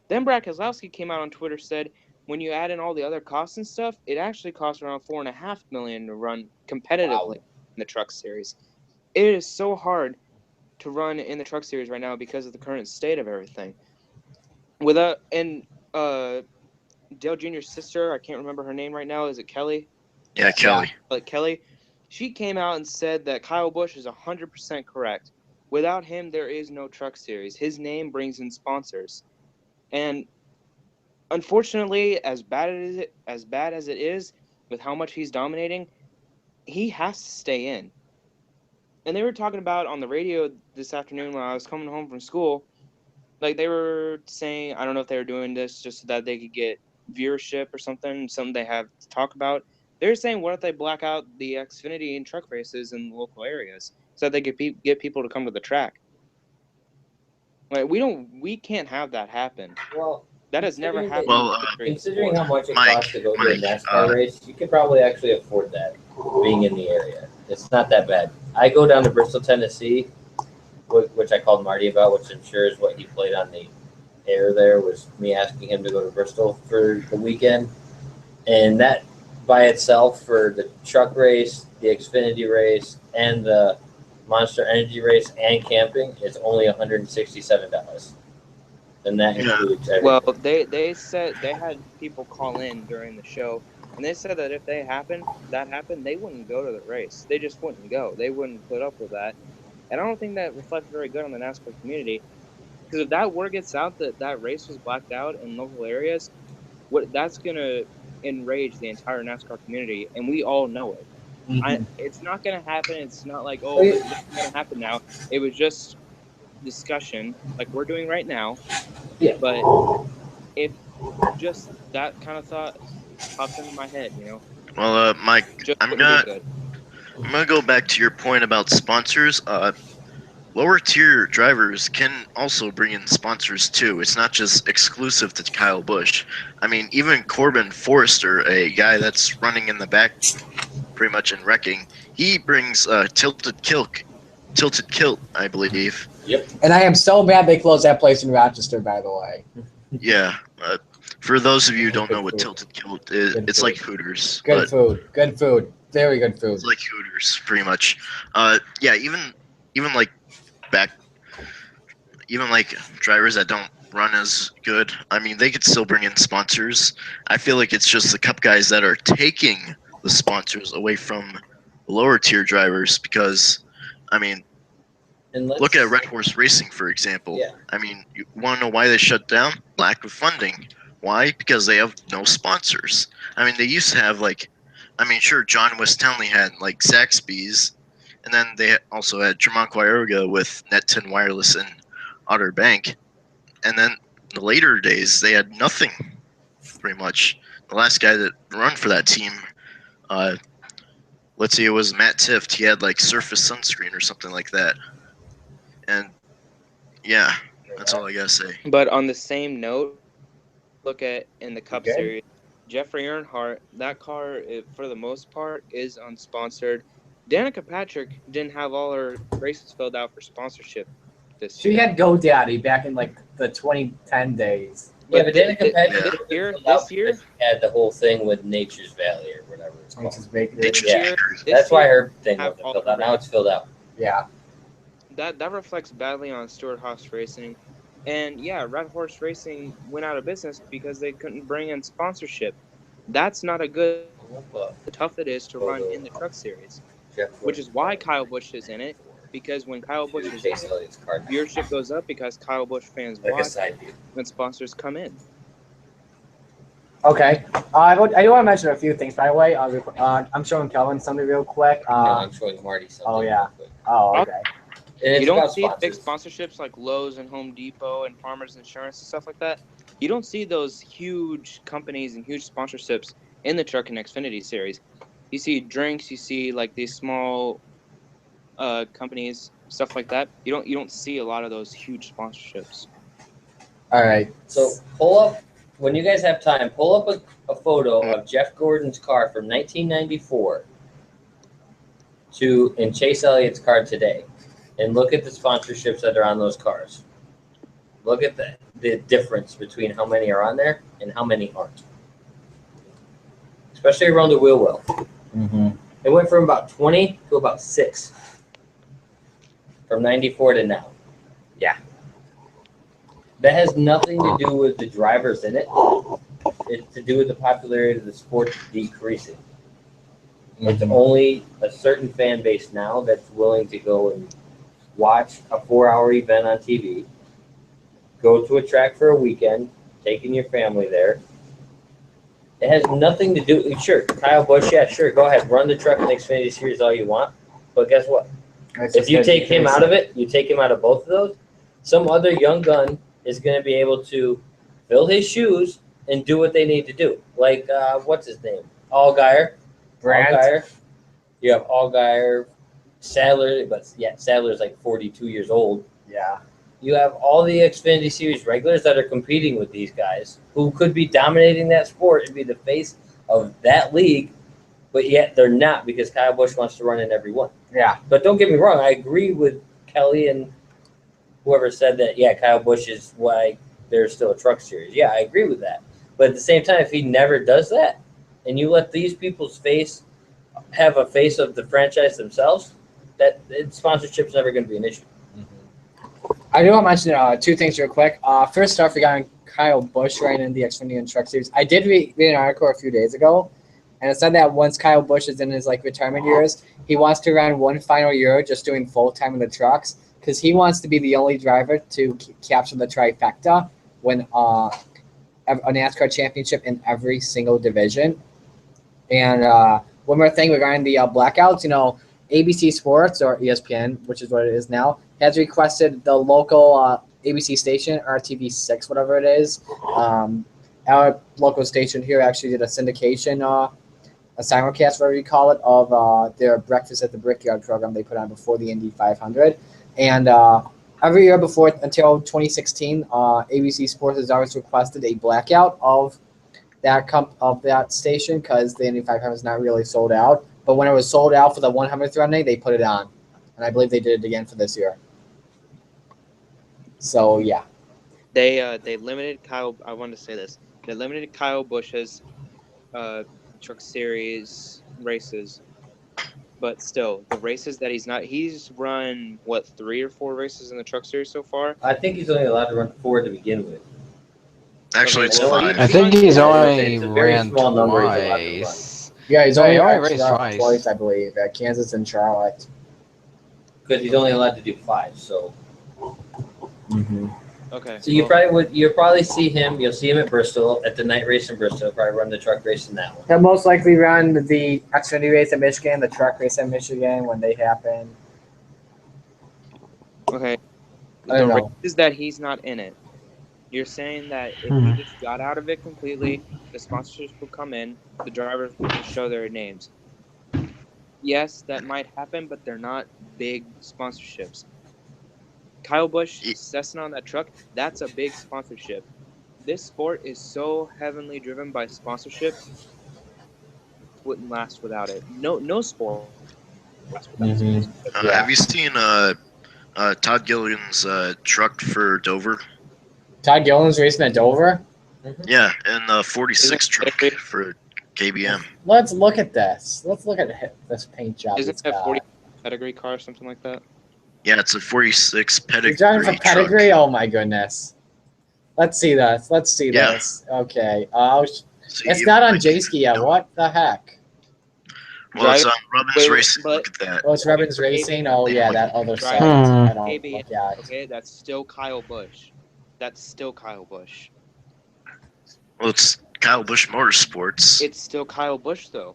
C: Then Brad Keselowski came out on Twitter, said when you add in all the other costs and stuff, it actually costs around $4.5 million to run competitively in the truck series. It is so hard to run in the truck series right now because of the current state of everything. Dale Jr.'s sister, I can't remember her name right now. Is it Kelly?
E: Yeah, Kelly.
C: Kelly. She came out and said that Kyle Busch is 100% correct. Without him, there is no truck series. His name brings in sponsors. And unfortunately, as bad as it is with how much he's dominating, he has to stay in. And they were talking about on the radio this afternoon when I was coming home from school, like they were saying, I don't know if they were doing this just so that they could get viewership or something they have to talk about. They were saying, what if they black out the Xfinity and truck races in local areas so that they could get people to come to the track? Like we can't have that happen.
B: Well,
C: that has never happened.
E: Well,
B: considering how much it costs to go to a NASCAR race, you could probably actually afford that being in the area. It's not that bad. I go down to Bristol, Tennessee, which I called Marty about, which I'm sure is what he played on the air there, was me asking him to go to Bristol for the weekend. And that by itself for the truck race, the Xfinity race, and the Monster Energy race and camping is only $167. And that includes everything.
C: Well, they said they had people call in during the show And they said that if that happened, they wouldn't go to the race. They just wouldn't go. They wouldn't put up with that. And I don't think that reflects very good on the NASCAR community. Because if that word gets out that race was blacked out in local areas, that's going to enrage the entire NASCAR community, and we all know it. It's not going to happen. It's not like, oh, this is going to happen now. It was just discussion like we're doing right now.
A: Yeah.
C: But if just that kind of thought popped into my head,
E: Well, Mike,
C: just
E: I'm
C: wouldn't be
E: gonna
C: good.
E: go back to your point about sponsors. Lower tier drivers can also bring in sponsors too. It's not just exclusive to Kyle Busch. I mean, even Corbin Forrester, a guy that's running in the back pretty much in wrecking, he brings Tilted Kilt, I believe.
B: Yep.
A: And I am so mad they closed that place in Rochester, by the way.
E: Yeah. For those of you who don't
A: Good
E: know what
A: food.
E: Tilted Kilt is,
A: Good
E: it's
A: food.
E: like Hooters.
A: Good
E: but
A: food. Good food. Very good food.
E: It's like Hooters, pretty much. Yeah, even like drivers that don't run as good. I mean, they could still bring in sponsors. I feel like it's just the Cup guys that are taking the sponsors away from lower tier drivers because, I mean,
B: And
E: look at Red Horse Racing, for example.
B: Yeah.
E: I mean, you want to know why they shut down? Lack of funding. Why? Because they have no sponsors. I mean, they used to have, sure, John West Townley had, Zaxby's, and then they also had Tremont Quiroga with Net 10 Wireless and Otter Bank. And then the later days, they had nothing, pretty much. The last guy that run for that team, let's see, it was Matt Tifft. He had, Surface Sunscreen or something like that. And yeah, that's all I gotta say.
C: But on the same note, look at in the Cup Series, Jeffrey Earnhardt, that car, for the most part, is unsponsored. Danica Patrick didn't have all her races filled out for sponsorship this
A: She
C: year.
A: had GoDaddy back in the 2010 days.
B: Yeah, but Danica Patrick
C: this year
B: had the whole thing with Nature's Valley or whatever it's called.
A: Nature's Bakery.
E: Nature's
B: Yeah.
E: Bakery.
B: That's why her thing
C: have
B: wasn't
C: all
B: filled
C: the
B: out. Now it's filled out.
A: Yeah.
C: That reflects badly on Stewart Haas Racing. And yeah, Red Horse Racing went out of business because they couldn't bring in sponsorship. That's not a good how tough it is to run in the Truck Series, which is why Kyle Busch is in it. Because when Kyle Busch is in it, viewership goes up because Kyle Busch fans watch when sponsors come in.
A: Okay. I do want to mention a few things, by the way. I'm showing Kelvin something real quick.
B: No, I'm showing Marty something.
A: Oh, yeah.
B: real quick.
A: Oh, okay.
B: And it's
C: You don't
B: about
C: see big
B: sponsors.
C: sponsorships like Lowe's and Home Depot and Farmers Insurance and stuff like that. You don't see those huge companies and huge sponsorships in the Truck and Xfinity series. You see drinks, you see these small companies, stuff like that. You don't see a lot of those huge sponsorships.
A: All right.
B: So pull up, when you guys have time, pull up a photo of Jeff Gordon's car from 1994 and Chase Elliott's car today. And look at the sponsorships that are on those cars. Look at the difference between how many are on there and how many aren't. Especially around the wheel well.
A: Mm-hmm.
B: It went from about 20 to about 6. From 94 to now.
A: Yeah.
B: That has nothing to do with the drivers in it. It's to do with the popularity of the sport decreasing. It's only a certain fan base now that's willing to go and watch a 4-hour event on TV, go to a track for a weekend, taking your family there. It has nothing to do. Sure, Kyle Busch, yeah, sure, go ahead, run the Truck and Xfinity Series all you want. But guess what? If you take him out of it, you take him out of both of those, some other young gun is going to be able to fill his shoes and do what they need to do. Like, what's his name? Allgaier. Allgaier. You have Allgaier, Sadler, but yeah, Sadler's like 42 years old.
A: Yeah.
B: You have all the Xfinity Series regulars that are competing with these guys who could be dominating that sport and be the face of that league, but yet they're not because Kyle Busch wants to run in every one.
A: Yeah.
B: But don't get me wrong, I agree with Kelly and whoever said that, yeah, Kyle Busch is why there's still a Truck Series. Yeah, I agree with that. But at the same time, if he never does that and you let these people's face have a face of the franchise themselves, that sponsorship's never going to be an issue.
A: I do want to mention 2 things real quick. First off, regarding Kyle Busch right in the Xfinity and Truck Series. I did read an article a few days ago And it said that once Kyle Busch is in his like retirement years, he wants to run one final year just doing full time in the trucks because he wants to be the only driver to capture the trifecta when a NASCAR championship in every single division. And one more thing regarding the blackouts, ABC Sports or ESPN, which is what it is now, has requested the local ABC station, RTV6, whatever it is. Our local station here actually did a syndication, a simulcast, whatever you call it, of their Breakfast at the Brickyard program they put on before the Indy 500. And every year before until 2016, ABC Sports has always requested a blackout of that station because the Indy 500 is not really sold out. But when it was sold out for the 100th run day, they put it on, and I believe they did it again for this year. So yeah,
C: They limited Kyle. I wanted to say this. They limited Kyle Busch's Truck Series races, but still, the races that he's run what 3 or 4 races in the Truck Series so far.
B: I think he's only allowed to run 4 to begin with.
E: Actually, it's
C: well,
E: 5.
F: I think he's only
B: It's a very
F: ran
B: small number he's allowed to run.
F: twice.
A: yeah, he's
F: Yeah,
A: only
F: he only
A: raced
F: raced twice.
A: twice, I believe, at Kansas and Charlotte.
B: Because he's only allowed to do 5, so.
C: Okay.
B: So you'll probably see him. You'll see him at Bristol at the night race in Bristol. He'll probably run the truck race in that one.
A: He'll most likely run the Xfinity race at Michigan, the truck race at Michigan when they happen.
C: Okay.
A: I don't
C: The
A: know.
C: races that he's not in it. You're saying that if he just got out of it completely, the sponsorships will come in, the drivers will just show their names. Yes, that might happen, but they're not big sponsorships. Kyle Busch, Cessna on that truck, that's a big sponsorship. This sport is so heavily driven by sponsorship, wouldn't last without it. No sport lasts without sponsorship.
E: Have you seen Todd Gilligan's truck for Dover?
A: Todd Gilliland's racing at Dover.
E: Yeah, and the 46
C: Isn't
E: truck
C: it-
E: for KBM.
A: Let's look at this. Let's look at this paint job.
C: Isn't
A: he's
C: it a
A: got.
C: 40 pedigree car or something like that?
E: Yeah, it's a 46 pedigree.
A: He's driving for pedigree.
E: Truck.
A: Oh my goodness. Let's see this. Let's see
E: Yeah.
A: this. Okay.
E: See,
A: It's
E: even
A: not on
E: like-
A: J-Ski yet. What the heck?
E: Well, it's on
C: Wait,
E: Robbins Racing.
C: but-
E: Look at that.
A: Oh, it's Rebbins Racing. Oh yeah, that other
C: Drive-
A: site. I don't
C: KBM.
A: look at.
C: Okay, that's still Kyle Busch. That's still Kyle Busch.
E: Well, it's Kyle Busch Motorsports.
C: It's still Kyle Busch though.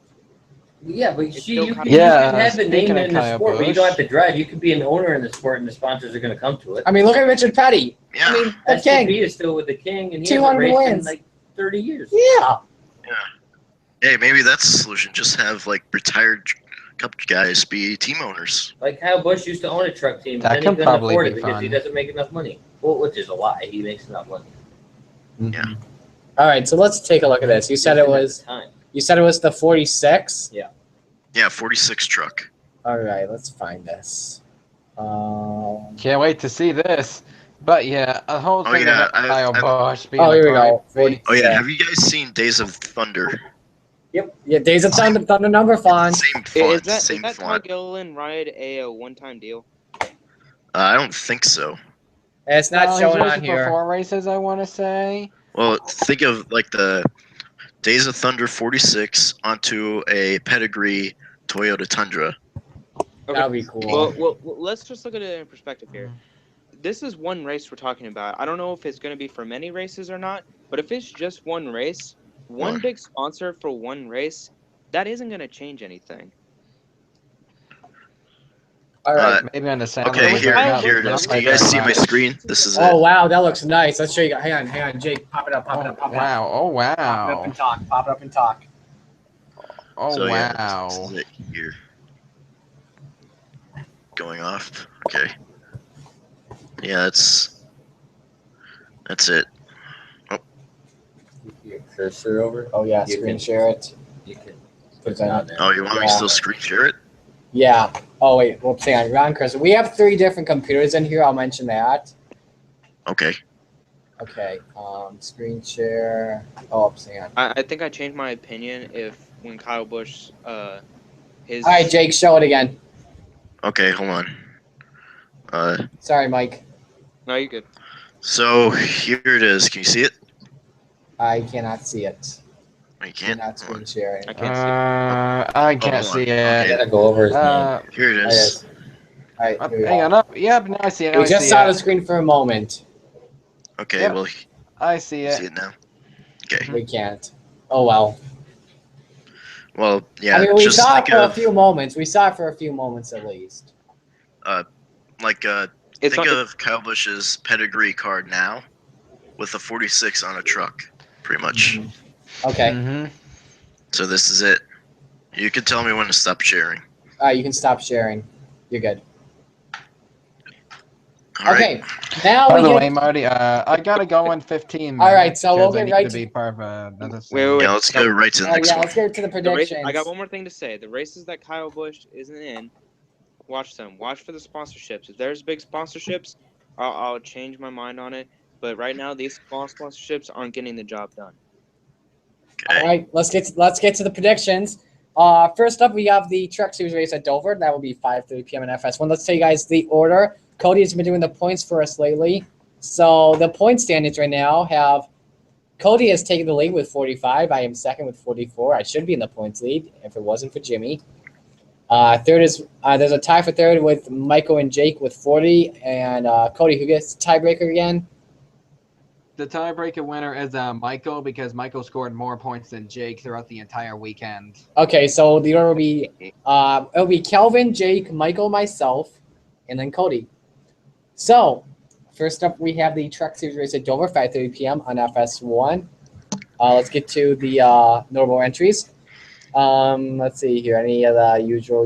B: Yeah, but
C: It's
B: see,
C: still
B: you
C: Kyle-
B: can
F: Yeah,
B: have the name
F: speaking of
B: in the
F: Kyle
B: sport, but you
F: Busch.
B: don't have to drive. You could be an owner in the sport, and the sponsors are going to come to it.
A: I mean, look at Richard Petty.
E: Yeah.
A: I mean, the
B: That
A: king.
B: is still with the King, and he
A: 200
B: hasn't raced in
A: wins.
B: like 30 years.
A: Yeah.
E: Hey, maybe that's the solution. Just have like retired Cup guys be team owners.
B: Like Kyle Busch used to own a truck team,
F: That
B: but then
F: can
B: he couldn't
F: probably
B: afford
F: be
B: it because he
F: fun.
B: doesn't make enough money. Well, which is a lie. He makes enough money.
E: Yeah.
A: All right, so let's take a look at this. You said it was.
B: Time.
A: You said it was the 46.
E: Yeah, 46 truck.
A: All right, let's find this.
F: Can't wait to see this. But yeah, a whole
E: Oh,
F: thing
E: yeah,
F: about Kyle Busch being
A: Oh,
F: a
A: here we
F: car-
A: go. 40.
E: Oh yeah, have you guys seen Days of Thunder?
A: Yeah, Days of Thunder number font.
E: Same
C: Is
E: font,
C: that
E: same
C: Todd
E: font.
C: Gilliland ride a one-time deal?
E: I don't think so.
A: It's not
F: He's
A: showing
F: racing
A: on
F: for
A: here.
F: 4 races, I want to say.
E: Well, think of like the Days of Thunder 46 onto a pedigree Toyota Tundra.
A: That would be cool.
C: Well, let's just look at it in perspective here. This is one race we're talking about. I don't know if it's going to be for many races or not, but if it's just one race, one
E: One.
C: big sponsor for one race, that isn't going to change anything.
A: All right.
F: Maybe on the sound.
E: Okay,
F: level,
E: here,
F: but not-
E: here it
F: not
E: is. Can
F: like
E: you guys
F: that
E: see my
F: much.
E: screen? This is
A: Oh
E: it.
A: wow, that looks nice. Let's show you. Hang on, Jake. Pop it up. Pop it up. Pop it up.
F: Oh, wow. Oh,
A: Pop it up
F: wow.
A: and talk. Pop it up and talk.
F: Oh,
E: So, yeah,
F: wow.
E: this is it here. Going off. Okay. Yeah, that's it.
B: Your cursor over.
A: Oh yeah,
B: You
A: screen
B: can-
A: share it.
B: You can put that on there.
E: Oh, you want me to still screen share it?
A: Yeah. Oh wait, well, hang on, Ron Chris. We have 3 different computers in here. I'll mention that.
E: Okay.
A: Okay. Screen share. Oh, hang on.
C: I think I changed my opinion if when Kyle Busch, his.
A: All right, Jake, show it again.
E: Okay, hold on.
A: Sorry, Mike.
C: No, you're good.
E: So here it is. Can you see it?
A: I cannot see it.
E: You
A: You're
E: can't.
A: not screen sharing.
C: I can't see.
F: I can't
E: hold on.
F: see
B: I
F: it.
B: gotta go over his name.
E: Here it
A: There it
E: is.
A: is. All right, here we
F: Hang
A: go.
F: on up. Yep, now I see it. Now
A: We
F: I
A: just
F: see
A: saw the
F: it.
A: screen for a moment.
E: Okay,
F: Yep.
E: well,
F: I see
E: you
F: it.
E: see it now. Okay.
A: We can't. Oh well.
E: Well, yeah.
A: I mean, we
E: just
A: saw
E: think
A: it for a
E: of
A: few moments. We saw it for a few moments at least.
E: like
C: It's
E: think
C: on,
E: of Kyle Busch's pedigree card now, with a 46 on a truck, pretty much.
A: Okay.
F: Mm-hmm.
E: So this is it. You can tell me when to stop sharing.
A: All right, you can stop sharing. You're good.
E: All right.
A: Okay. Now
F: By
A: we
F: the
A: get.
F: way, Marty, I gotta go in 15 minutes.
A: All right, so we'll
F: because I
A: get
F: need
A: right
F: to
A: to-
F: be part of another
C: wait,
F: thing.
C: wait.
E: Yeah, let's go right to the next
A: Yeah,
E: one.
A: let's get to the
C: The race,
A: predictions.
C: I got one more thing to say. The races that Kyle Busch isn't in, watch them. Watch for the sponsorships. If there's big sponsorships, I'll change my mind on it. But right now, these small sponsorships aren't getting the job done.
A: All
E: Okay.
A: right, let's get to the predictions. First up, we have the Truck Series race at Dover. That will be 5:30 p.m. in FS1. Let's tell you guys the order. Cody has been doing the points for us lately. So the point standings right now have Cody has taken the lead with 45. I am second with 44. I should be in the points lead if it wasn't for Jimmy. Third is there's a tie for third with Michael and Jake with 40, and Cody, who gets tiebreaker again?
F: The tiebreaker winner is Michael because Michael scored more points than Jake throughout the entire weekend.
A: Okay, so the order will be it'll be Kelvin, Jake, Michael, myself, and then Cody. So first up, we have the Truck Series race at Dover, 5:30 p.m. on FS1. Let's get to the notable entries. Let's see here. Any of the usual.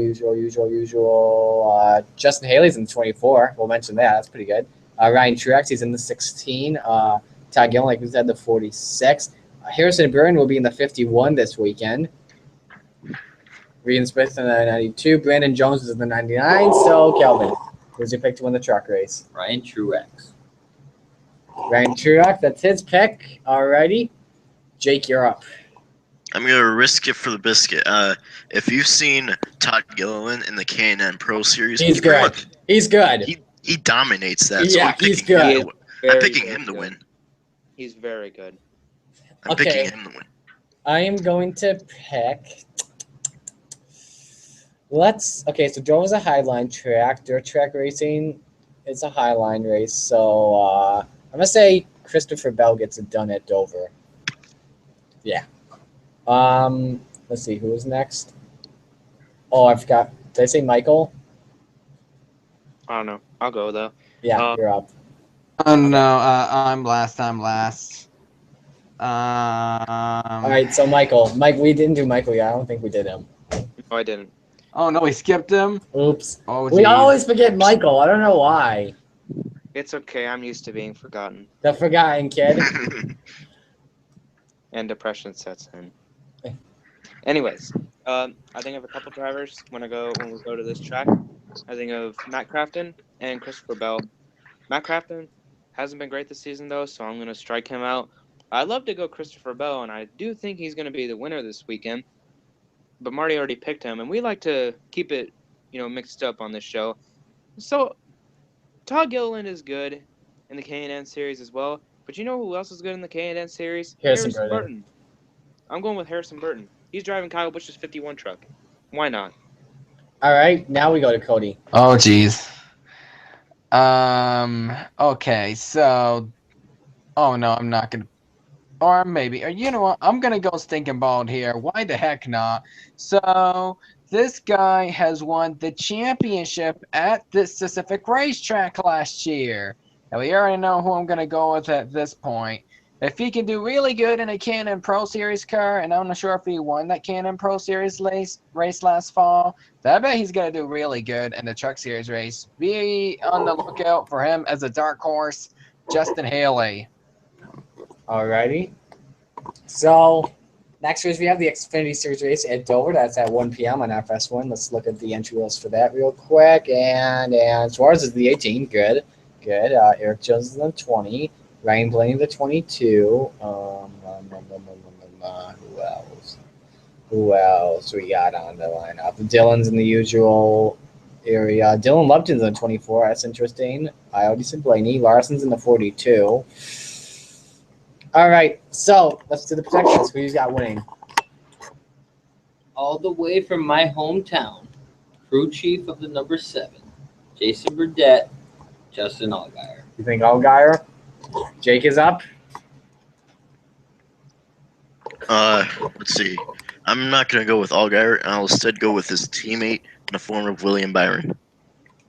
A: Justin Haley's in 24. We'll mention that. That's pretty good. Ryan Truex, he's in the 16. Todd Gillen, like we said, the 46. Harrison Burton will be in the 51 this weekend. Regan Smith in the 92. Brandon Jones is in the 99. So, Kelvin, who's your pick to win the truck race?
B: Ryan Truex.
A: Ryan Truex, that's his pick. Alrighty. Jake, you're up.
E: I'm gonna risk it for the biscuit. If you've seen Todd Gilliland in the K&N Pro Series,
A: He's good. He's good.
E: He dominates that. So
A: Yeah,
E: I'm
A: he's
E: picking
A: good.
E: him. I'm picking him to win.
C: He's very good.
E: I'm picking him to win.
A: I am going to pick. Okay, so Dover's a highline track. Dirt track racing is a highline race. So I'm going to say Christopher Bell gets it done at Dover. Yeah. Let's see, who was next? Oh, I forgot. Did I say Michael?
C: I don't know. I'll go though.
A: Yeah, you're up.
F: Oh no, I'm last.
A: All right, so Mike, we didn't do Michael yet. I don't think we did him.
C: No, I didn't.
F: Oh no, we skipped him.
A: Oops.
F: Oh,
A: We
F: geez.
A: always forget Michael. I don't know why.
C: It's okay. I'm used to being forgotten,
A: The forgotten kid.
C: and depression sets in. Anyways, I think of a couple drivers when we go to this track. I think of Matt Crafton and Christopher Bell. Matt Crafton hasn't been great this season though, so I'm gonna strike him out. I'd love to go Christopher Bell, and I do think he's gonna be the winner this weekend. But Marty already picked him, and we like to keep it, mixed up on this show. So Todd Gilliland is good in the K&N series as well. But you know who else is good in the K&N series?
A: Harrison Burton.
C: I'm going with Harrison Burton. He's driving Kyle Busch's 51 truck. Why not?
A: All right, now we go to Cody.
F: Oh geez. Okay, so. Oh no, I'm not gonna. Or maybe. Or you know what? I'm gonna go stinking bald here. Why the heck not? So this guy has won the championship at this specific racetrack last year. And we already know who I'm gonna go with at this point. If he can do really good in a K&N Pro Series car, and I'm not sure if he won that K&N Pro Series race last fall, I bet he's going to do really good in the Truck Series race. Be on the lookout for him as a dark horse, Justin Haley.
A: Alrighty. So next race we have the Xfinity Series race at Dover. That's at 1 p.m. on FS1. Let's look at the entry list for that real quick. And Suarez is the 18. Good. Eric Jones is the 20. Ryan Blaney the 22. Who else we got on the lineup? Dylan's in the usual area. Dylan Lupton's in the 24. That's interesting. I already said Blaney. Larson's in the 42. All right, so let's do the predictions. Who's got winning?
B: all the way from my hometown, crew chief of the number 7, Jason Burdett, Justin Allgaier.
A: You think Allgaier? Jake is up.
E: Let's see. I'm not gonna go with Allgaier, and I'll instead go with his teammate in the form of William Byron.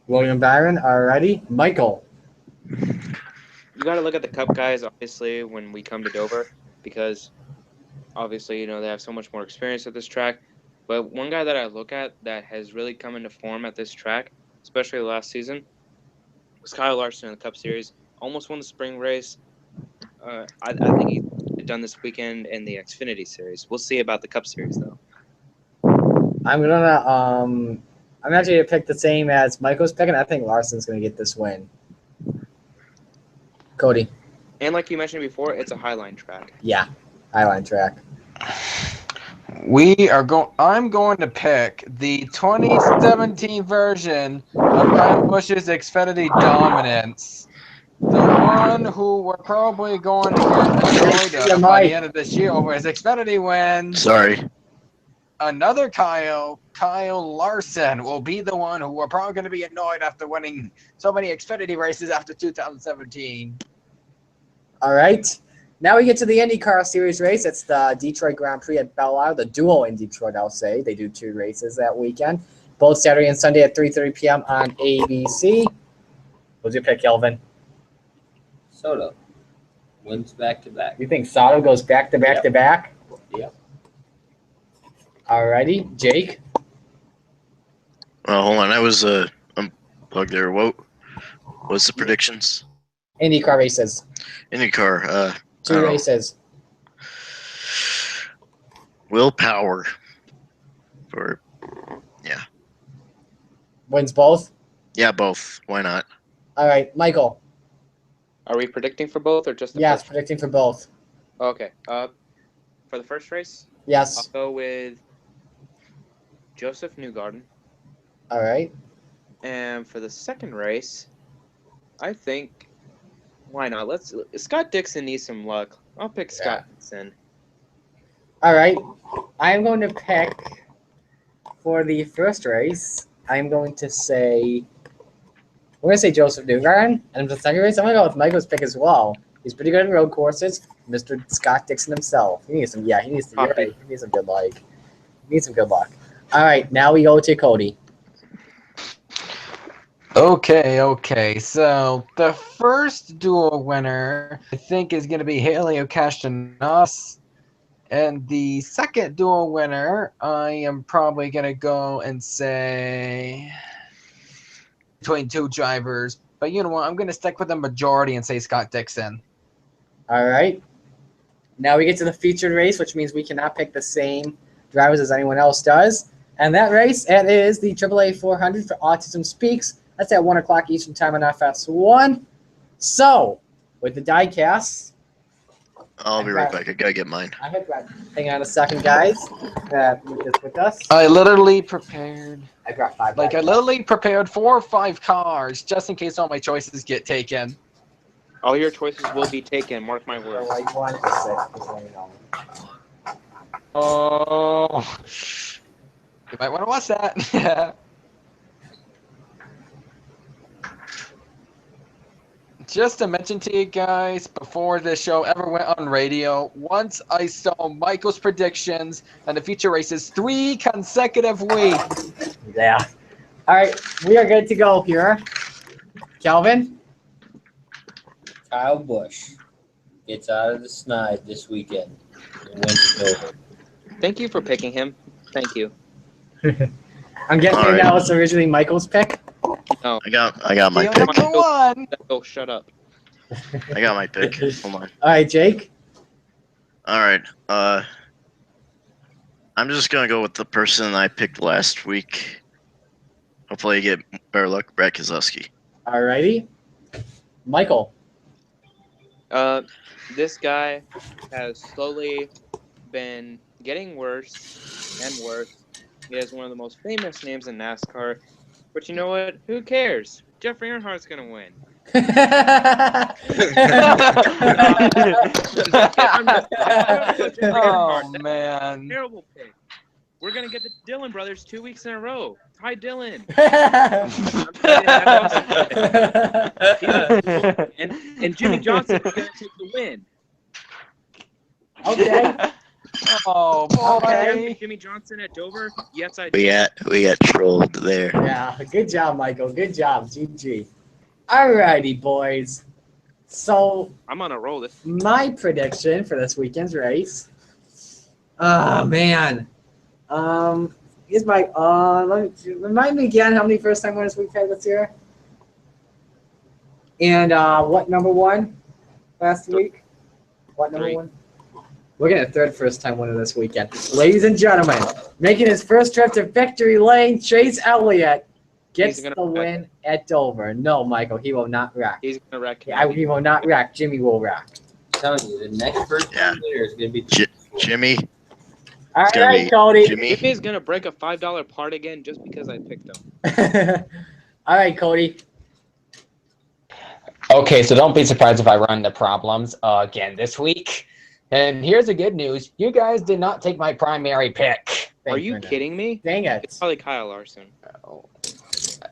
A: William Byron, alrighty. Michael.
C: You got to look at the Cup guys, obviously, when we come to Dover, because obviously, they have so much more experience at this track. But one guy that I look at that has really come into form at this track, especially last season, was Kyle Larson in the Cup Series. Almost won the spring race. I think he's done this weekend in the Xfinity Series. We'll see about the Cup Series, though.
A: I'm actually gonna pick the same as Michael's picking. I think Larson's gonna get this win. Cody.
C: And like you mentioned before, it's a highline track.
A: Yeah, highline track.
F: I'm going to pick the 2017 version of Kyle Busch's Xfinity Dominance. The one who we're probably going to get annoyed of by the end of this year over his Xfinity win.
E: Sorry.
F: Another Kyle Larson, will be the one who we're probably going to be annoyed after winning so many Xfinity races after 2017.
A: All right. Now we get to the IndyCar Series race. It's the Detroit Grand Prix at Belle Isle, the duel in Detroit, I'll say. They do 2 races that weekend, both Saturday and Sunday at 3:30 p.m. on ABC. What's your pick, Kelvin?
B: Soto wins back-to-back.
A: You think Sato goes back-to-back to back?
B: Yep.
A: All righty. Jake?
E: Hold on. I was unplugged there. What's the predictions?
A: IndyCar races.
E: IndyCar.
A: 2 races.
E: Willpower.
A: Wins both?
E: Yeah, both. Why not?
A: All right. Michael?
C: Are we predicting for both or just the
A: Yes,
C: first?
A: predicting for both.
C: Okay. For the first race, I'll
A: Yes.
C: go with Joseph Newgarden.
A: All right.
C: And for the second race, I think, why not? Scott Dixon needs some luck. I'll pick Scott Dixon.
A: All right. I'm going to pick for the first race. I'm going to say Joseph Newgarden. And for the second race, I'm going to go with Michael's pick as well. He's pretty good in road courses. Mr. Scott Dixon himself. He needs some good luck. He needs some good luck. All right. Now we go to Cody.
F: Okay. So the first duel winner, I think, is going to be Helio Castroneves. And the second duel winner, I am probably going to go and say between 2 drivers. But you know what? I'm going to stick with the majority and say Scott Dixon.
A: All right. Now we get to the featured race, which means we cannot pick the same drivers as anyone else does. And that race, it is the AAA 400 for Autism Speaks. That's at 1 o'clock Eastern Time on FS1. So, with the diecast,
E: I'll be right back. I gotta get mine.
A: Hang on a second, guys. Move this with us.
F: I literally prepared.
A: I brought 5.
F: I literally prepared 4 or 5 cars just in case all my choices get taken.
C: All your choices will be taken. Mark my words.
A: Like 1 to 6, just let me know.
F: Oh, you might want to watch that. Just to mention to you guys, before this show ever went on radio, once I saw Michael's predictions on the feature races 3 consecutive weeks.
A: Yeah. All right, we are good to go here. Kelvin?
B: Kyle Busch gets out of the snide this weekend and wins it over.
C: Thank you for picking him. Thank you.
A: I'm guessing
E: All right.
A: that was originally Michael's pick.
C: No.
E: I got my
F: The
E: pick.
F: number 1.
C: Oh, shut up.
E: I got my pick. Hold on.
A: All right, Jake?
E: All right. I'm just gonna go with the person I picked last week. Hopefully, I get better luck. Brad Keselowski.
A: All righty. Michael?
C: This guy has slowly been getting worse and worse. He has one of the most famous names in NASCAR. But you know what? Who cares? Jeffrey Earnhardt's going to win.
F: Oh, man.
C: Terrible pick. We're gonna get the Dillon brothers 2 weeks in a row. Ty Dillon. And Jimmy Johnson's gonna take the win.
A: Okay.
F: Oh
A: Okay.
F: boy.
C: Jimmy Johnson at Dover? Yes, I
E: We
C: did.
E: got trolled there.
A: Yeah, good job, Michael. Good job. GG. Alrighty, boys. So,
C: I'm on a roll. This
A: my prediction for this weekend's race. Oh, man. Is my remind me again how many first time winners we've had this year? And what number one last week? What number
C: 3.
A: one? We're getting a third first time winner this weekend. Ladies and gentlemen, making his first trip to victory lane, Chase Elliott gets the win at Dover. No, Michael, he will not wreck.
C: He's gonna wreck.
A: He will not wreck. Jimmy will wreck.
B: I'm telling you, the next first time winner is going to be
E: Jimmy.
A: All
E: gonna
A: right,
E: be
A: Cody.
E: Jimmy.
C: Jimmy's gonna break a $5 part again just because I picked him.
A: All right, Cody.
F: Okay, so don't be surprised if I run into problems again this week. And here's the good news. You guys did not take my primary pick.
C: Are you kidding me?
A: Dang it.
C: It's probably Kyle Larson.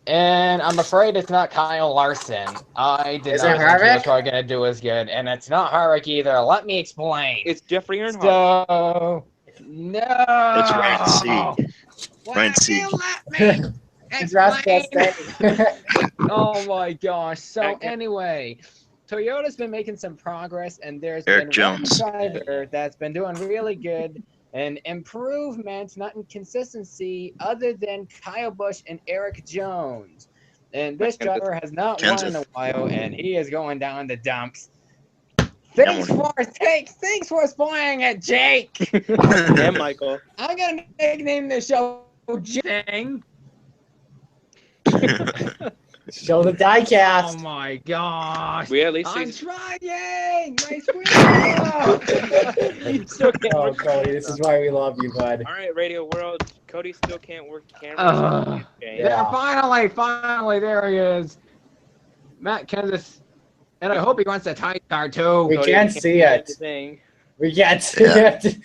F: And I'm afraid it's not Kyle Larson. I did
A: Is
F: not
A: it
F: think he was
A: Harvick?
F: probably going to do as good. And it's not Harvick either. Let me explain.
C: It's Jeffrey Earnhardt.
F: So, no.
E: It's Ryan C. Ryan C.
A: It's Rascal State.
F: Oh my gosh. So
C: Okay.
F: anyway, Toyota's been making some progress, and there's
E: Eric
F: been
E: Jones.
F: one driver that's been doing really good and improvements, not inconsistency, other than Kyle Busch and Eric Jones. And this driver has not won in a while, and he is going down the dumps. Thanks for spoiling it, Jake.
C: Yeah, Michael.
F: I'm gonna nickname the show Jing.
A: Show the diecast.
F: Oh my gosh.
C: We at least
F: I'm
C: see.
F: trying! My screen!
C: You still can't
A: Oh,
C: work the
A: Cody,
C: camera.
A: this is why we love you, bud.
C: All right, Radio World. Cody still can't work the camera. Okay.
F: Yeah, finally, there he is. Matt Kansas. And I hope he wants a tie car too.
A: We
C: Cody,
A: can't
C: you
A: see
C: do
A: it.
C: the thing.
A: We can't see
E: Yeah.
A: it.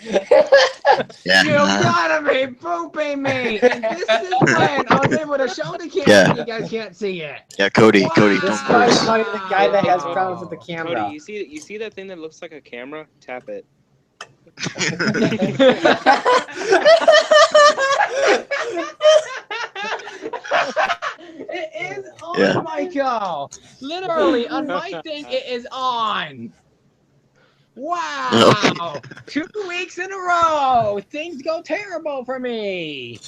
E: Yeah.
F: You gotta be booping me! And this is when I was able to show the camera
E: Yeah.
F: and you guys can't see it.
E: Yeah, Cody,
F: Wow.
E: Cody,
A: This
E: don't
A: is why
E: curse.
A: Cody, the guy that has
F: Wow.
A: problems with the camera.
C: Cody, you see that thing that looks like a camera? Tap it.
F: It is on,
E: Yeah.
F: Michael. Literally, on my thing, it is on. Wow. 2 weeks in a row. Things go terrible for me.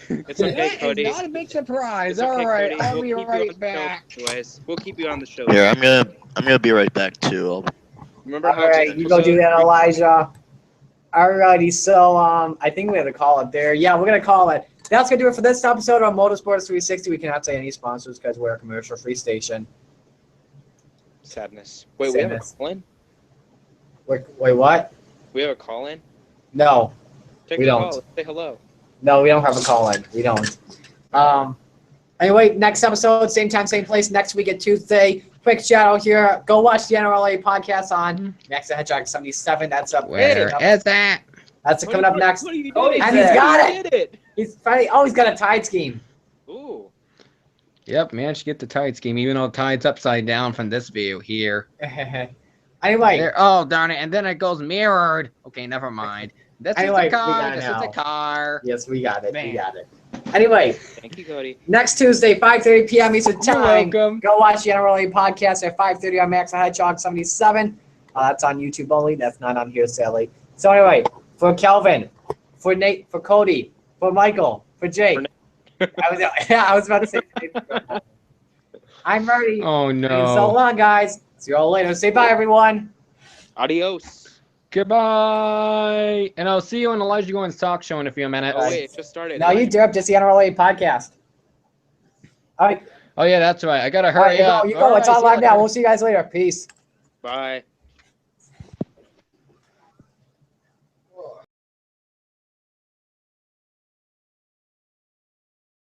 C: It's okay,
F: That
C: Cody.
F: is not a big surprise.
C: It's okay,
F: All right,
C: Cody.
F: I'll
C: We'll
F: be
C: keep you on
F: right
C: the show,
F: back.
C: anyways. We'll keep you on the show.
E: Here, I'm gonna be right back too.
C: Remember
A: All
C: how
A: right, you go do that, Elijah. Alrighty, so I think we have to call it there. Yeah, we're gonna call it. That's gonna do it for this episode of Motorsports 360. We cannot say any sponsors because we're a commercial-free station.
C: Sadness. Wait, we have a
A: Sadness.
C: call-in?
A: Wait, what?
C: We have a call-in?
A: No,
C: Take
A: We
C: the
A: don't.
C: call. Let's say hello.
A: no, we don't have a call-in. We don't. Anyway, next episode, same time, same place. Next week at Tuesday. Quick shout out here. Go watch the NRLA podcast on Max the Hedgehog 77. That's up.
F: Where is that?
A: That's coming up next.
C: What are you
A: Cody
C: doing?
A: and he's got
C: You
A: it.
C: did it.
A: He's finally. Oh, he's got a tide scheme.
C: Ooh.
F: Yep, managed to get the tide scheme, even though the tide's upside down from this view here.
A: Anyway,
F: There, oh, darn it. And then it goes mirrored. Okay, never mind. This
A: Anyway,
F: is
A: we
F: a car.
A: got it
F: This
A: now.
F: is a car.
A: yes, we got it. We
F: Man.
A: got it. Anyway,
C: Thank you, Cody.
A: next Tuesday, 5:30 p.m. Eastern
F: You're
A: Time.
F: welcome.
A: Go watch the NRLA podcast at 5:30 on Max and Hedgehog 77. That's on YouTube only. That's not on here, sadly. So anyway, for Kelvin, for Nate, for Cody, for Michael, for Jake. I was about to say. I'm ready.
F: Oh,
A: So
F: no.
A: long, guys. See you all later. Say bye, everyone.
C: Adios.
F: Goodbye. And I'll see you on Elijah Goins talk show in a few minutes.
C: Oh, wait, it just started.
A: No, you derp. Just the NRLA podcast. All right.
F: Oh, yeah, that's right. I got to
A: All right,
F: hurry up.
A: you go. It's
F: All
A: on
F: right,
A: live
F: see you
A: now.
F: later.
A: We'll see you guys later. Peace.
C: Bye.